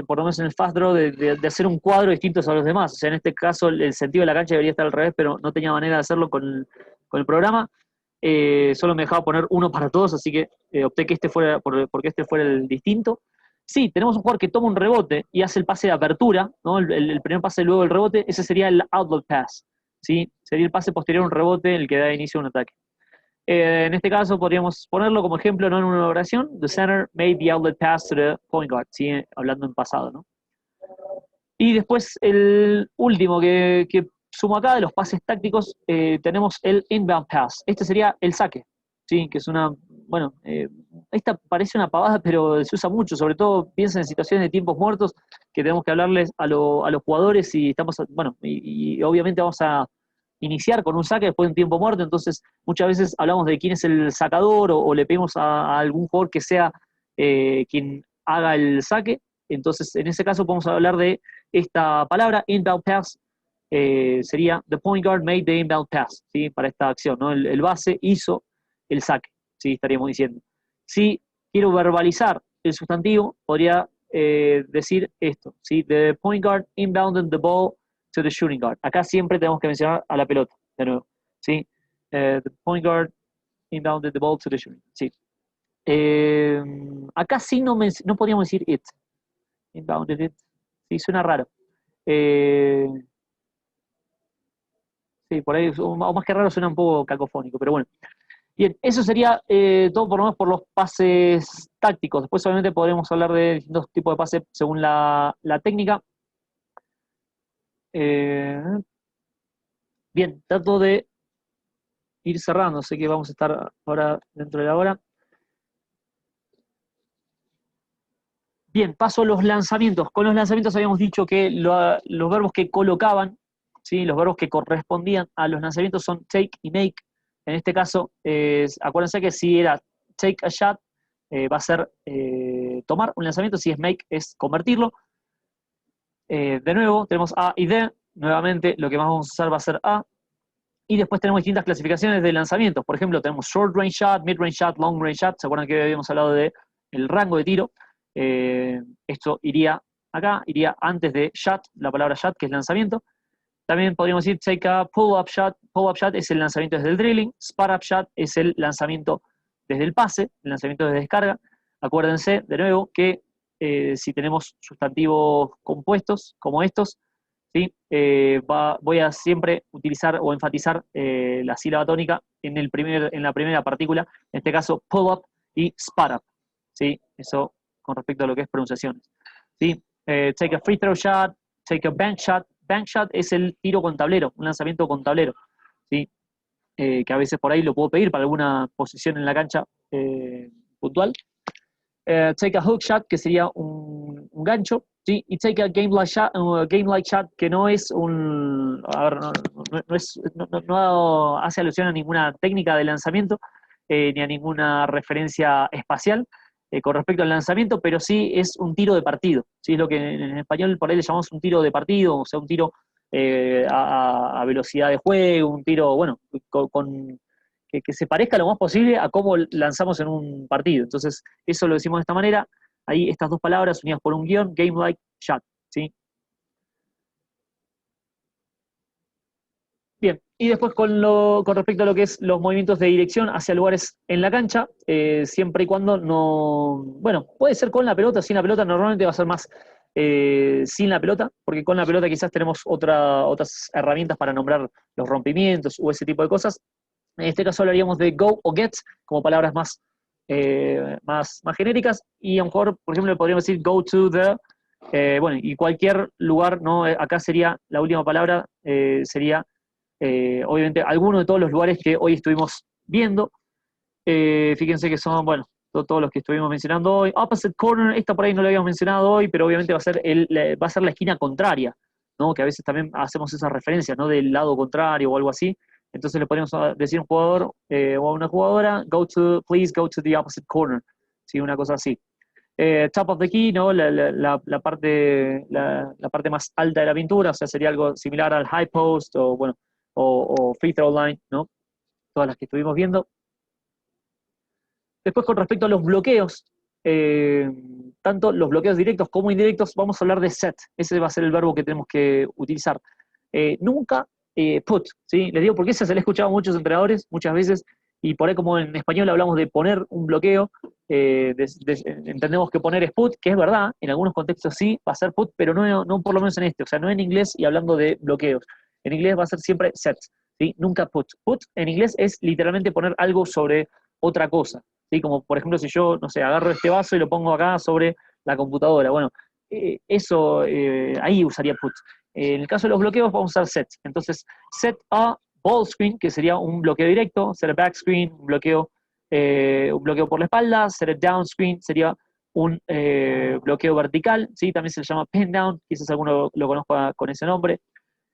por lo menos en el fast draw, de hacer un cuadro distinto a los demás. O sea, en este caso el sentido de la cancha debería estar al revés, pero no tenía manera de hacerlo con el programa. Solo me dejaba poner uno para todos, así que opté que porque este fuera el distinto. Sí, tenemos un jugador que toma un rebote y hace el pase de apertura, ¿no? El primer pase luego del rebote, ese sería el outlet pass. ¿Sí? Sería el pase posterior a un rebote, el que da inicio a un ataque. En este caso podríamos ponerlo como ejemplo, no en una oración. The center made the outlet pass to the point guard. ¿Sí? Hablando en pasado, ¿no? Y después el último que sumo acá de los pases tácticos, tenemos el inbound pass. Este sería el saque, ¿sí? Que es bueno, esta parece una pavada, pero se usa mucho, sobre todo piensa en situaciones de tiempos muertos, que tenemos que hablarles a los jugadores y estamos, bueno, y obviamente vamos a iniciar con un saque después de un tiempo muerto, entonces muchas veces hablamos de quién es el sacador o le pedimos a algún jugador que sea quien haga el saque. Entonces en ese caso podemos hablar de esta palabra, inbound pass, sería the point guard made the inbound pass, ¿sí? Para esta acción, ¿no? El base hizo el saque, ¿sí? Estaríamos diciendo. Si quiero verbalizar el sustantivo, podría decir esto, ¿sí? The point guard inbounded the ball to the shooting guard. Acá siempre tenemos que mencionar a la pelota, de nuevo, ¿sí? The point guard inbounded the ball to the shooting guard, ¿sí? Acá sí no podríamos decir it. Inbounded it. Sí, suena raro. Sí, por ahí, o más que raro, suena un poco cacofónico, pero bueno. Bien, eso sería todo por lo menos por los pases tácticos. Después obviamente podremos hablar de distintos tipos de pases según la técnica. Bien, trato de ir cerrando, sé que vamos a estar ahora dentro de la hora. Bien, paso a los lanzamientos. Con los lanzamientos habíamos dicho que los verbos que colocaban, ¿sí? Los verbos que correspondían a los lanzamientos son take y make. En este caso, acuérdense que si era take a shot, va a ser tomar un lanzamiento, si es make es convertirlo. De nuevo, tenemos a y de. Nuevamente, lo que más vamos a usar va a ser a. Y después tenemos distintas clasificaciones de lanzamientos. Por ejemplo, tenemos short range shot, mid range shot, long range shot. ¿Se acuerdan que habíamos hablado del rango de tiro? Esto iría acá, iría antes de shot, la palabra shot, que es lanzamiento. También podríamos decir take a pull-up shot. Pull-up shot es el lanzamiento desde el drilling. Spot-up shot es el lanzamiento desde el pase, el lanzamiento desde descarga. Acuérdense, de nuevo, que si tenemos sustantivos compuestos como estos, ¿sí? Voy a siempre utilizar o enfatizar la sílaba tónica en la primera partícula, en este caso pull-up y spot-up. ¿Sí? Eso con respecto a lo que es pronunciaciones. ¿Sí? take a free throw shot, take a bank shot. Bank shot es el tiro con tablero, un lanzamiento con tablero, ¿sí? Que a veces por ahí lo puedo pedir para alguna posición en la cancha puntual. Take a hook shot, que sería un gancho, ¿sí? Y take a game like shot, que no es un... A ver, no hace alusión a ninguna técnica de lanzamiento, ni a ninguna referencia espacial con respecto al lanzamiento, pero sí es un tiro de partido, ¿sí? Es lo que en español por ahí le llamamos un tiro de partido, o sea, un tiro a velocidad de juego, un tiro, bueno, que se parezca lo más posible a cómo lanzamos en un partido. Entonces, eso lo decimos de esta manera. Ahí estas dos palabras unidas por un guión, game like shot, ¿sí? Bien, y después con respecto a lo que es los movimientos de dirección hacia lugares en la cancha, siempre y cuando no... Bueno, puede ser con la pelota, sin la pelota, normalmente va a ser más sin la pelota, porque con la pelota quizás tenemos otras herramientas para nombrar los rompimientos o ese tipo de cosas. En este caso hablaríamos de go o get como palabras más genéricas, y a lo mejor, por ejemplo, podríamos decir go to the, bueno, y cualquier lugar, ¿no? Acá sería, la última palabra sería, obviamente, alguno de todos los lugares que hoy estuvimos viendo. Fíjense que son, bueno, todos los que estuvimos mencionando hoy. Opposite corner, esta por ahí no lo habíamos mencionado hoy, pero obviamente va a ser la esquina contraria, ¿no? Que a veces también hacemos esas referencias, ¿no? Del lado contrario o algo así. Entonces le podemos decir a un jugador o a una jugadora, please go to the opposite corner, ¿sí? Una cosa así. Top of the key, ¿no? La parte más alta de la pintura, o sea, sería algo similar al high post o, bueno, o free throw line, ¿no? Todas las que estuvimos viendo. Después, con respecto a los bloqueos, tanto los bloqueos directos como indirectos, vamos a hablar de set. Ese va a ser el verbo que tenemos que utilizar. Nunca put, ¿sí? Les digo porque ese se le he escuchado a muchos entrenadores, muchas veces, y por ahí como en español hablamos de poner un bloqueo, entendemos que poner es put, que es verdad, en algunos contextos sí va a ser put, pero no por lo menos en este, o sea, no en inglés y hablando de bloqueos. En inglés va a ser siempre set, ¿sí? Nunca put. Put en inglés es literalmente poner algo sobre otra cosa, ¿sí? Como por ejemplo si yo, no sé, agarro este vaso y lo pongo acá sobre la computadora, bueno, eso ahí usaría put. En el caso de los bloqueos vamos a usar set. Entonces, set a ball screen, que sería un bloqueo directo, set a back screen, un bloqueo por la espalda, set a down screen sería un bloqueo vertical, ¿sí? También se le llama pin down, quizás alguno lo conozca con ese nombre.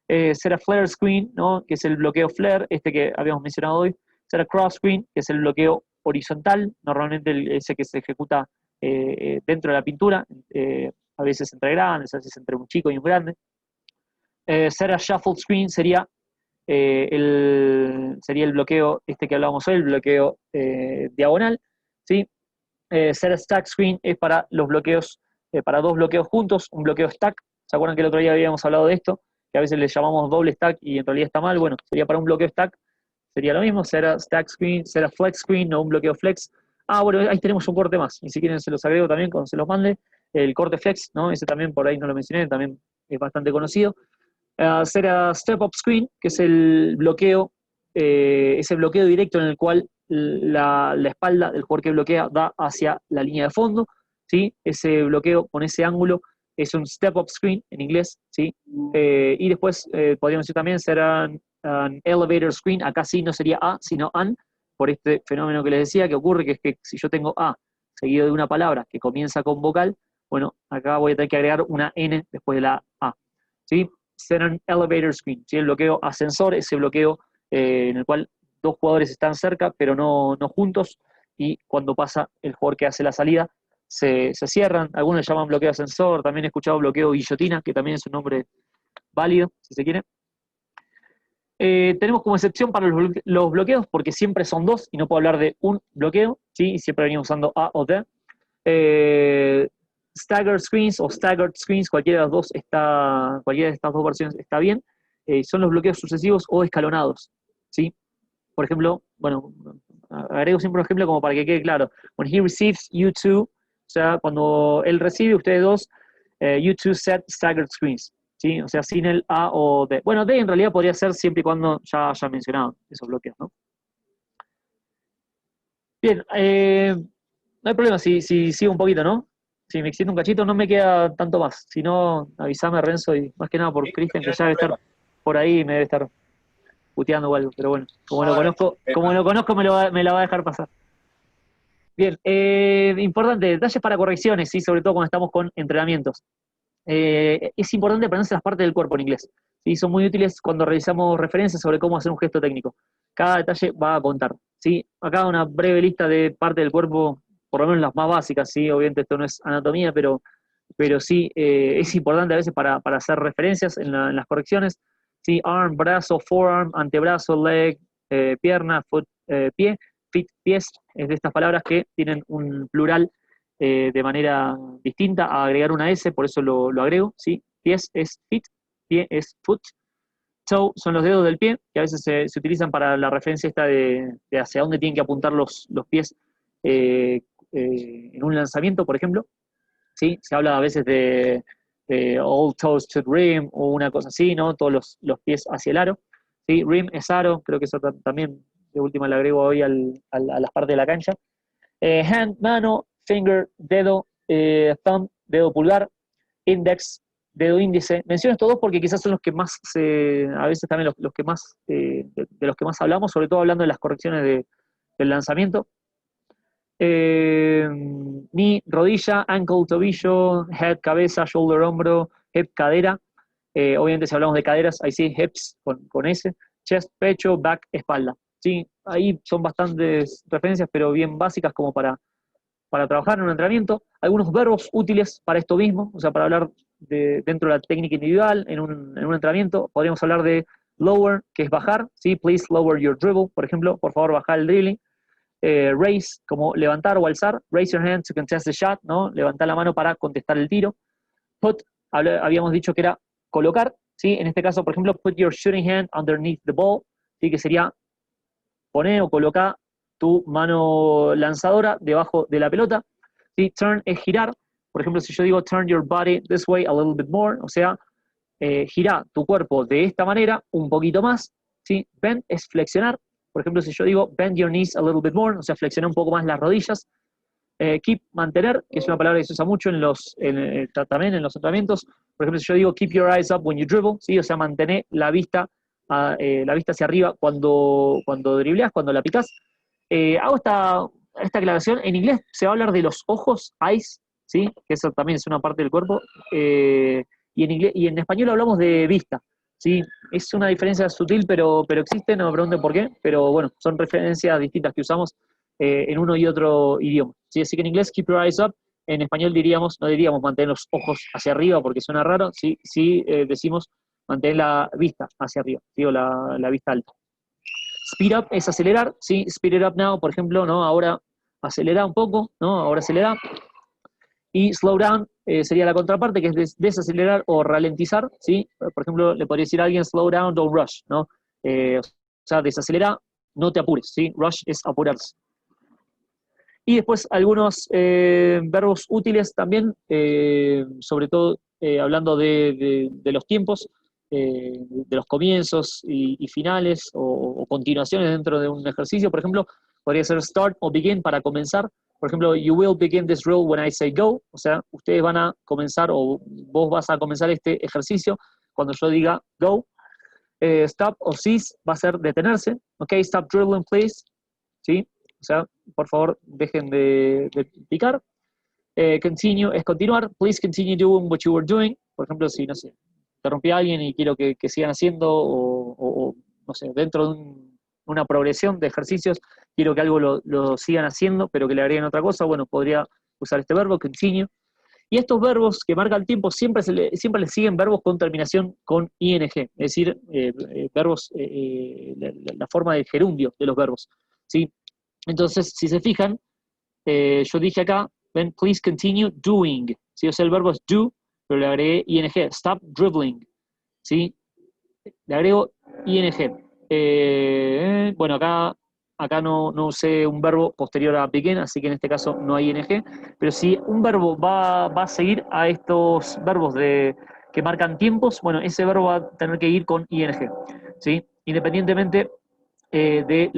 Set a flare screen, ¿no? Que es el bloqueo flare, este que habíamos mencionado hoy. Set a cross screen, que es el bloqueo horizontal, normalmente ese que se ejecuta dentro de la pintura, a veces entre grandes, a veces entre un chico y un grande. Set a shuffle screen sería el bloqueo este que hablábamos hoy, el bloqueo diagonal, ¿sí? Set a stack screen es para los bloqueos, para dos bloqueos juntos, un bloqueo stack. ¿Se acuerdan que el otro día habíamos hablado de esto? Que a veces le llamamos doble stack y en realidad está mal. Bueno, sería para un bloqueo stack, sería lo mismo. Set a stack screen, set a flex screen o un bloqueo flex. Bueno, ahí tenemos un corte más, y si quieren se los agrego también cuando se los mande. El corte flex, ¿no? Ese también por ahí no lo mencioné, también es bastante conocido. Set a step up screen, que es el bloqueo, ese bloqueo directo en el cual la espalda del jugador que bloquea da hacia la línea de fondo, ¿sí? Ese bloqueo con ese ángulo es un step up screen en inglés, ¿sí? Y después podríamos decir también será an elevator screen, acá sí no sería a, sino an, por este fenómeno que les decía, que ocurre, que es que si yo tengo a seguido de una palabra que comienza con vocal, bueno, acá voy a tener que agregar una n después de la a, ¿sí? Set an elevator screen, ¿sí? El bloqueo ascensor, ese bloqueo en el cual dos jugadores están cerca, pero no juntos, y cuando pasa el jugador que hace la salida, se cierran. Algunos le llaman bloqueo ascensor, también he escuchado bloqueo guillotina, que también es un nombre válido, si se quiere. Tenemos como excepción para los bloqueos, porque siempre son dos, y no puedo hablar de un bloqueo, ¿sí? Y siempre venimos usando a o de. Staggered screens o staggered screens, cualquiera de estas dos versiones está bien, son los bloqueos sucesivos o escalonados, ¿sí? Por ejemplo, bueno, agrego siempre un ejemplo como para que quede claro. When he receives, you two, o sea, cuando él recibe, ustedes dos, you two set staggered screens, ¿sí? O sea, sin el A o D. Bueno, D en realidad podría ser siempre y cuando ya haya mencionado esos bloqueos, ¿no? Bien, no hay problema si sigo un poquito, ¿no? Si me extiendo un cachito, no me queda tanto más. Si no, avísame, Renzo, y más que nada por Cristian, que ya debe estar por ahí y me debe estar puteando o algo. Pero bueno, como lo conozco me la va a dejar pasar. Bien, importante, detalles para correcciones, ¿sí? Sobre todo cuando estamos con entrenamientos. Es importante aprenderse las partes del cuerpo en inglés. ¿Sí? Son muy útiles cuando realizamos referencias sobre cómo hacer un gesto técnico. Cada detalle va a contar. ¿Sí? Acá una breve lista de partes del cuerpo, por lo menos las más básicas. ¿Sí? Obviamente esto no es anatomía, pero sí es importante a veces para hacer referencias en las correcciones. ¿Sí? Arm, brazo, forearm, antebrazo, leg, pierna, foot, pie, feet, pies. Es de estas palabras que tienen un plural de manera distinta a agregar una S, por eso lo agrego, ¿sí? Pies es feet, pie es foot, toe son los dedos del pie, que a veces se utilizan para la referencia esta de hacia dónde tienen que apuntar los pies en un lanzamiento, por ejemplo, ¿sí? Se habla a veces de all toes to the rim o una cosa así, ¿no? Todos los pies hacia el aro, ¿sí? Rim es aro, creo que eso también de última le agrego hoy a las partes de la cancha. Hand, mano, finger, dedo, thumb, dedo pulgar, index, dedo índice. Menciono estos dos porque quizás son los que más, a veces también los que más, de los que más hablamos, sobre todo hablando de las correcciones del lanzamiento. Knee, rodilla, ankle, tobillo, head, cabeza, shoulder, hombro, hip, cadera. Obviamente si hablamos de caderas, ahí sí, hips con S, chest, pecho, back, espalda. ¿Sí? Ahí son bastantes referencias, pero bien básicas como para trabajar en un entrenamiento. Algunos verbos útiles para esto mismo, o sea, para hablar dentro de la técnica individual, en un entrenamiento. Podríamos hablar de lower, que es bajar, ¿sí? Please lower your dribble, por ejemplo, por favor, bajar el dribbling. Raise, como levantar o alzar. Raise your hand to contest the shot, ¿no? Levantar la mano para contestar el tiro. Put, habíamos dicho que era colocar, ¿sí? En este caso, por ejemplo, put your shooting hand underneath the ball, ¿sí? Que sería poner o colocar tu mano lanzadora debajo de la pelota. ¿Sí? Turn es girar. Por ejemplo, si yo digo turn your body this way a little bit more, o sea, gira tu cuerpo de esta manera un poquito más. ¿Sí? Bend es flexionar. Por ejemplo, si yo digo bend your knees a little bit more, o sea, flexionar un poco más las rodillas. Keep, mantener, que es una palabra que se usa mucho también en los entrenamientos. Por ejemplo, si yo digo keep your eyes up when you dribble, ¿sí? O sea, mantener la vista hacia arriba cuando dribleas, cuando la picás. Hago esta aclaración. En inglés se va a hablar de los ojos, eyes, ¿sí? Que eso también es una parte del cuerpo. Y en español hablamos de vista, ¿sí? Es una diferencia sutil, pero existe, no me pregunten por qué, pero bueno, son referencias distintas que usamos en uno y otro idioma, ¿sí? Así que en inglés, keep your eyes up. En español no diríamos mantener los ojos hacia arriba porque suena raro, sí, decimos mantener la vista hacia arriba, ¿sí? O la vista alta. Speed up es acelerar, ¿sí? Speed it up now, por ejemplo, ¿no? Ahora acelera un poco, ¿no? Ahora acelera. Y slow down sería la contraparte, que es desacelerar o ralentizar, ¿sí? Por ejemplo, le podría decir a alguien slow down, don't rush, ¿no? O sea, desacelera, no te apures, ¿sí? Rush es apurarse. Y después algunos verbos útiles también, sobre todo hablando de los tiempos, de los comienzos y finales o continuaciones dentro de un ejercicio. Por ejemplo, podría ser start o begin para comenzar. Por ejemplo, you will begin this drill when I say go. O sea, ustedes van a comenzar o vos vas a comenzar este ejercicio cuando yo diga go. Stop o cease va a ser detenerse. Ok, stop dribbling, please. ¿Sí? O sea, por favor, dejen de picar. Continue es continuar. Please continue doing what you were doing. Por ejemplo, si, no sé, interrumpí a alguien y quiero que sigan haciendo o no sé, dentro de una progresión de ejercicios, quiero que algo lo sigan haciendo, pero que le agreguen otra cosa, bueno, podría usar este verbo, continue. Y estos verbos que marcan el tiempo siempre les siguen verbos con terminación con ing, es decir, verbos, la forma del gerundio de los verbos, ¿sí? Entonces, si se fijan, yo dije acá, then please continue doing, ¿sí? O sea, el verbo es do, pero le agregué ing, stop dribbling, ¿sí? Le agrego ing. Bueno, acá no usé un verbo posterior a begin, así que en este caso no hay ing, pero si un verbo va a seguir a estos verbos que marcan tiempos, bueno, ese verbo va a tener que ir con ing, ¿sí? Independientemente del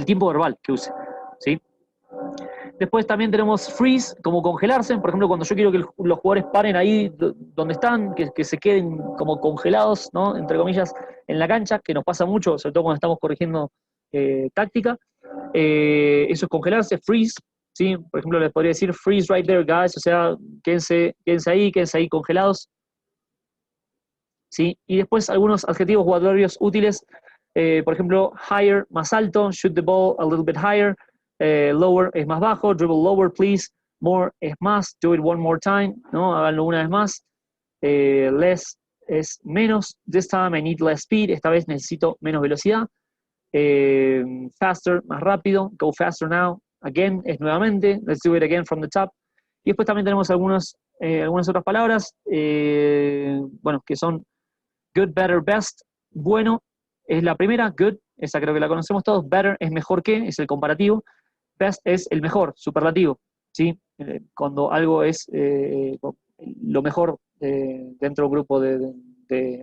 tiempo verbal que use, ¿sí? Después también tenemos freeze, como congelarse. Por ejemplo, cuando yo quiero que los jugadores paren ahí donde están, que se queden como congelados, ¿no? Entre comillas, en la cancha, que nos pasa mucho, sobre todo cuando estamos corrigiendo táctica. Eso es congelarse, freeze, ¿sí? Por ejemplo, les podría decir freeze right there, guys, o sea, quédense ahí congelados, ¿sí? Y después algunos adjetivos o adverbios útiles, por ejemplo, higher, más alto, shoot the ball a little bit higher, lower es más bajo, dribble lower, please, more es más, do it one more time, ¿no? Háganlo una vez más, less es menos, this time I need less speed, esta vez necesito menos velocidad, faster, más rápido, go faster now, again es nuevamente, let's do it again from the top. Y después también tenemos algunas otras palabras, bueno, que son good, better, best, bueno, es la primera, good, esa creo que la conocemos todos, better es mejor que, es el comparativo, best es el mejor, superlativo, ¿sí? Cuando algo es lo mejor dentro de un grupo de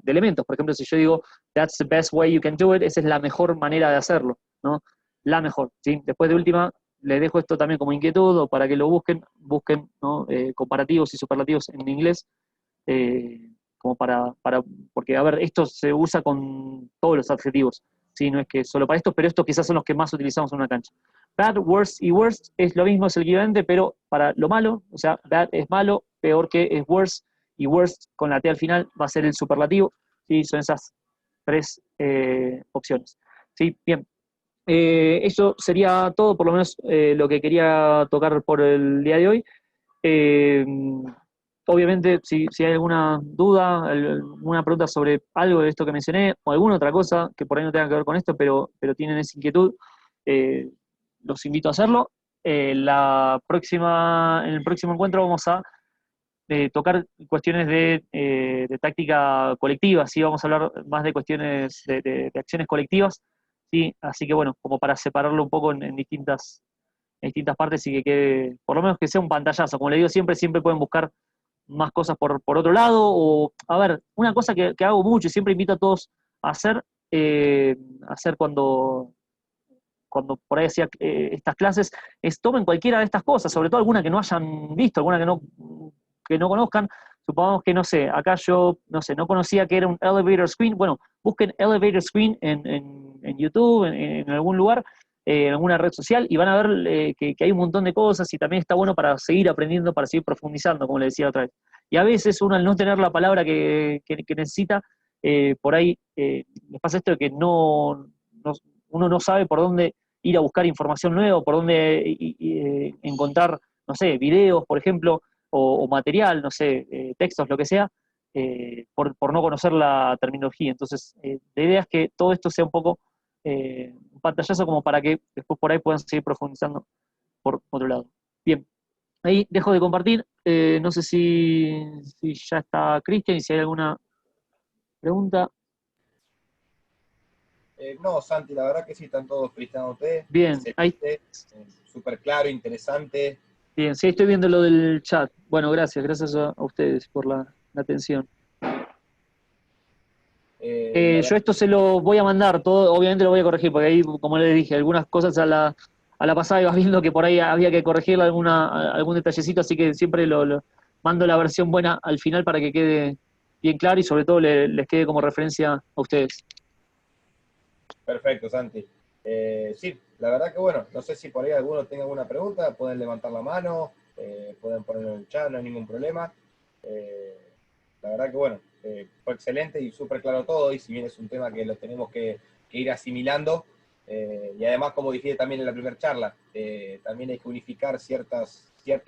elementos. Por ejemplo, si yo digo, that's the best way you can do it, esa es la mejor manera de hacerlo, ¿no? La mejor, ¿sí? Después de última, les dejo esto también como inquietud o para que lo busquen, ¿no? Comparativos y superlativos en inglés, como porque, a ver, esto se usa con todos los adjetivos, ¿sí? No es que solo para esto, pero estos quizás son los que más utilizamos en una cancha. Bad, worst y worst es lo mismo, es el equivalente, pero para lo malo, o sea, bad es malo, peor que es worse, y worst con la T al final va a ser el superlativo, ¿sí? Son esas tres opciones. ¿Sí? Bien. Eso sería todo, por lo menos lo que quería tocar por el día de hoy. Obviamente, si hay alguna duda, alguna pregunta sobre algo de esto que mencioné, o alguna otra cosa que por ahí no tenga que ver con esto, pero tienen esa inquietud, los invito a hacerlo. En el próximo encuentro vamos a tocar cuestiones de táctica colectiva, ¿sí? Vamos a hablar más de cuestiones de acciones colectivas, ¿sí? Así que bueno, como para separarlo un poco en distintas partes y que quede, por lo menos que sea un pantallazo. Como le digo siempre pueden buscar más cosas por otro lado, o, a ver, una cosa que hago mucho y siempre invito a todos a hacer cuando por ahí hacía estas clases, es tomen cualquiera de estas cosas, sobre todo alguna que no hayan visto, alguna que no conozcan. Supongamos que, no sé, acá yo, no sé, no conocía que era un elevator screen. Bueno, busquen elevator screen en YouTube, en algún lugar, en alguna red social, y van a ver que hay un montón de cosas, y también está bueno para seguir aprendiendo, para seguir profundizando, como le decía otra vez. Y a veces uno, al no tener la palabra que necesita, por ahí les pasa esto de que uno no sabe por dónde ir a buscar información nueva, por dónde encontrar, no sé, videos, por ejemplo, o material, no sé, textos, lo que sea, por no conocer la terminología. Entonces, la idea es que todo esto sea un poco un pantallazo como para que después por ahí puedan seguir profundizando por otro lado. Bien, ahí dejo de compartir. No sé si ya está Cristian y si hay alguna pregunta. No, Santi, la verdad que sí, están todos felicitándote. Bien, ahí. Súper claro, interesante. Bien, sí, estoy viendo lo del chat. Bueno, gracias a ustedes por la atención. Yo esto se lo voy a mandar, todo, obviamente lo voy a corregir, porque ahí, como les dije, algunas cosas a la pasada ibas viendo que por ahí había que corregirle algún detallecito, así que siempre lo mando la versión buena al final para que quede bien claro y sobre todo les quede como referencia a ustedes. Perfecto, Santi. Sí, la verdad que bueno, no sé si por ahí alguno tenga alguna pregunta, pueden levantar la mano, pueden ponerlo en el chat, no hay ningún problema. La verdad que bueno, fue excelente y súper claro todo, y si bien es un tema que lo tenemos que ir asimilando, y además, como dije también en la primera charla, también hay que unificar ciertos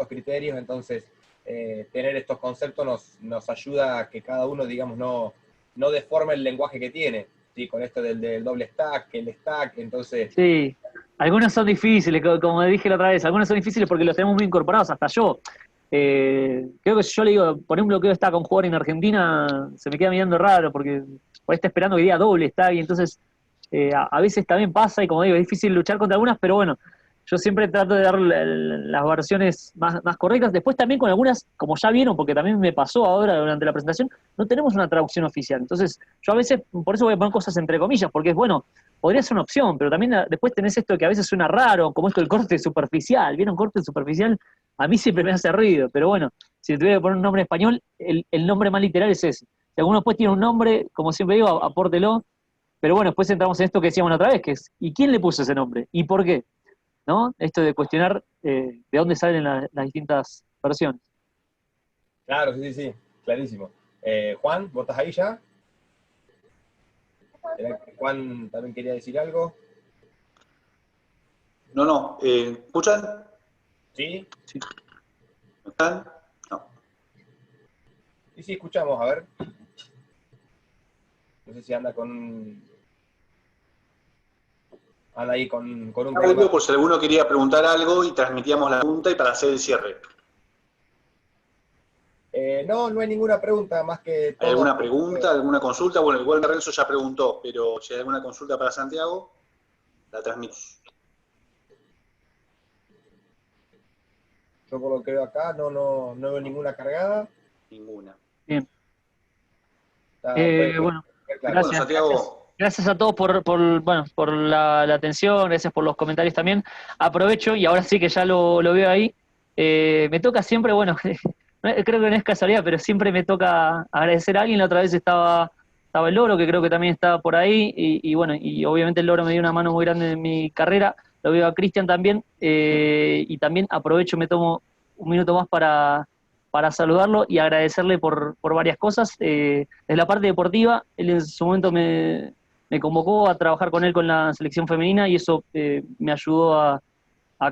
criterios, entonces tener estos conceptos nos ayuda a que cada uno, digamos, no deforme el lenguaje que tiene. Sí, con esto del doble stack, el stack, entonces... Sí, algunos son difíciles, como dije la otra vez, algunos son difíciles porque los tenemos muy incorporados, hasta yo. Creo que si yo le digo, por un bloqueo stack a un jugador en Argentina, se me queda mirando raro, porque por ahí está esperando que diga doble stack, y entonces a veces también pasa, y como digo, es difícil luchar contra algunas, pero bueno, yo siempre trato de dar las versiones más correctas. Después también con algunas, como ya vieron, porque también me pasó ahora durante la presentación, no tenemos una traducción oficial. Entonces, yo a veces, por eso voy a poner cosas entre comillas, porque es bueno, podría ser una opción, pero también después tenés esto que a veces suena raro, como esto del corte superficial. ¿Vieron corte superficial? A mí siempre me hace ruido, pero bueno, si tuviera que poner un nombre en español, el nombre más literal es ese. Si alguno después tiene un nombre, como siempre digo, apórtelo. Pero bueno, después entramos en esto que decíamos la otra vez, que es, ¿y quién le puso ese nombre? ¿Y por qué? ¿No? Esto de cuestionar de dónde salen las distintas versiones. Claro, sí, sí, clarísimo. Juan, ¿vos estás ahí ya? Juan también quería decir algo. No, ¿escuchan? ¿Sí? Sí. ¿Están? No. Sí, escuchamos, a ver. No sé si anda ahí con un Audio por si alguno quería preguntar algo y transmitíamos la pregunta y para hacer el cierre. No hay ninguna pregunta más que... ¿Hay alguna pregunta, alguna consulta? Bueno, igual Renzo ya preguntó, pero si hay alguna consulta para Santiago, la transmitimos. Yo por lo que veo acá no veo ninguna cargada. Ninguna. Bien. Bueno, Bueno, claro. gracias. Bueno, Santiago. Gracias a todos por la atención, gracias por los comentarios también. Aprovecho, y ahora sí que ya lo veo ahí, me toca siempre, bueno, creo que no es casualidad, pero siempre me toca agradecer a alguien. La otra vez estaba el Loro, que creo que también estaba por ahí, y bueno, y obviamente el Loro me dio una mano muy grande en mi carrera. Lo veo a Cristian también, y también aprovecho, me tomo un minuto más para saludarlo y agradecerle por varias cosas. Desde la parte deportiva, él en su momento me convocó a trabajar con él con la selección femenina y eso me ayudó a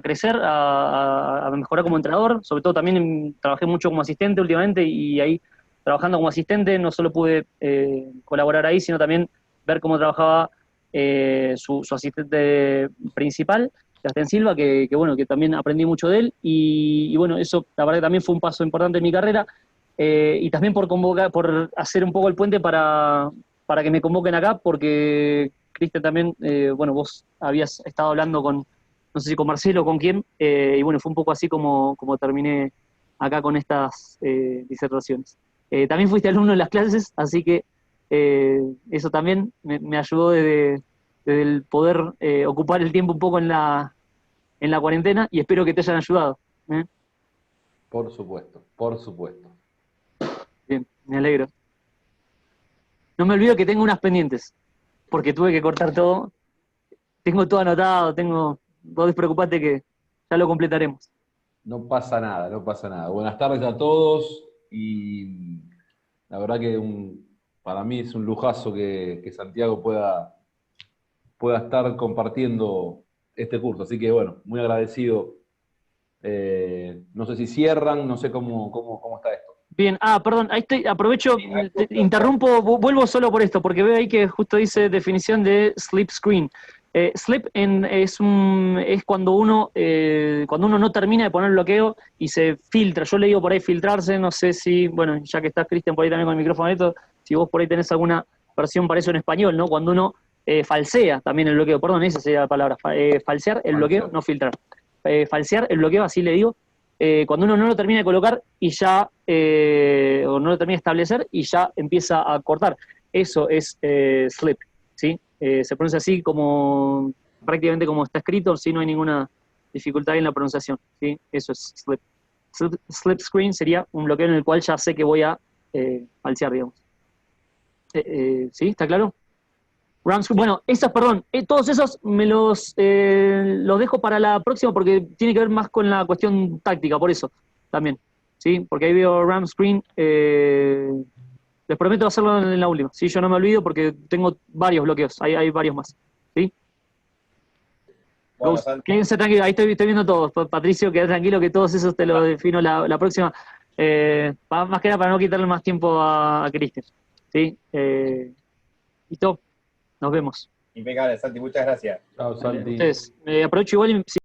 crecer, a mejorar como entrenador. Sobre todo también trabajé mucho como asistente últimamente y ahí trabajando como asistente no solo pude colaborar ahí, sino también ver cómo trabajaba su asistente principal, Sebastián Silva, que bueno, que también aprendí mucho de él y bueno, eso la verdad que también fue un paso importante en mi carrera. Y también por hacer un poco el puente para que me convoquen acá, porque Cristian también, bueno, vos habías estado hablando con, no sé si con Marcelo o con quién, y bueno, fue un poco así como terminé acá con estas disertaciones. También fuiste alumno en las clases, así que eso también me ayudó desde el poder ocupar el tiempo un poco en la cuarentena y espero que te hayan ayudado. Por supuesto, por supuesto. Bien, me alegro. No me olvido que tengo unas pendientes, porque tuve que cortar todo. Tengo todo anotado, vos despreocupate que ya lo completaremos. No pasa nada, no pasa nada. Buenas tardes a todos y la verdad que para mí es un lujazo que Santiago pueda estar compartiendo este curso. Así que bueno, muy agradecido. No sé si cierran, no sé cómo está esto. Bien, perdón, ahí estoy, aprovecho, interrumpo, vuelvo solo por esto, porque veo ahí que justo dice definición de sleep screen. Sleep es cuando uno no termina de poner el bloqueo y se filtra. Yo le digo por ahí filtrarse, no sé si, bueno, ya que está Cristian por ahí también con el micrófono abierto, si vos por ahí tenés alguna versión para eso en español, ¿no? Cuando uno falsea también el bloqueo, perdón, esa sería la palabra, falsear el bloqueo, no filtrar. Falsear el bloqueo, así le digo. Cuando uno no lo termina de colocar y ya, o no lo termina de establecer y ya empieza a cortar. Eso es slip, ¿sí? Se pronuncia así como, prácticamente como está escrito, si no hay ninguna dificultad en la pronunciación, ¿sí? Eso es slip. Slip screen sería un bloqueo en el cual ya sé que voy a falsear, digamos. ¿Sí? ¿Está claro? Bueno, todos esos me los dejo para la próxima porque tiene que ver más con la cuestión táctica, por eso también, ¿sí? Porque ahí veo RAM Screen, les prometo hacerlo en la última, ¿sí? Yo no me olvido porque tengo varios bloqueos, hay varios más, ¿sí? Bueno, Quédense tranquilos, ahí estoy viendo todos, Patricio, quédate tranquilo que todos esos te los defino la próxima, más que nada para no quitarle más tiempo a Cristian, ¿sí? ¿Listo? Nos vemos. Impecable, Santi, muchas gracias. Chao, Santi. Entonces, aprovecho igual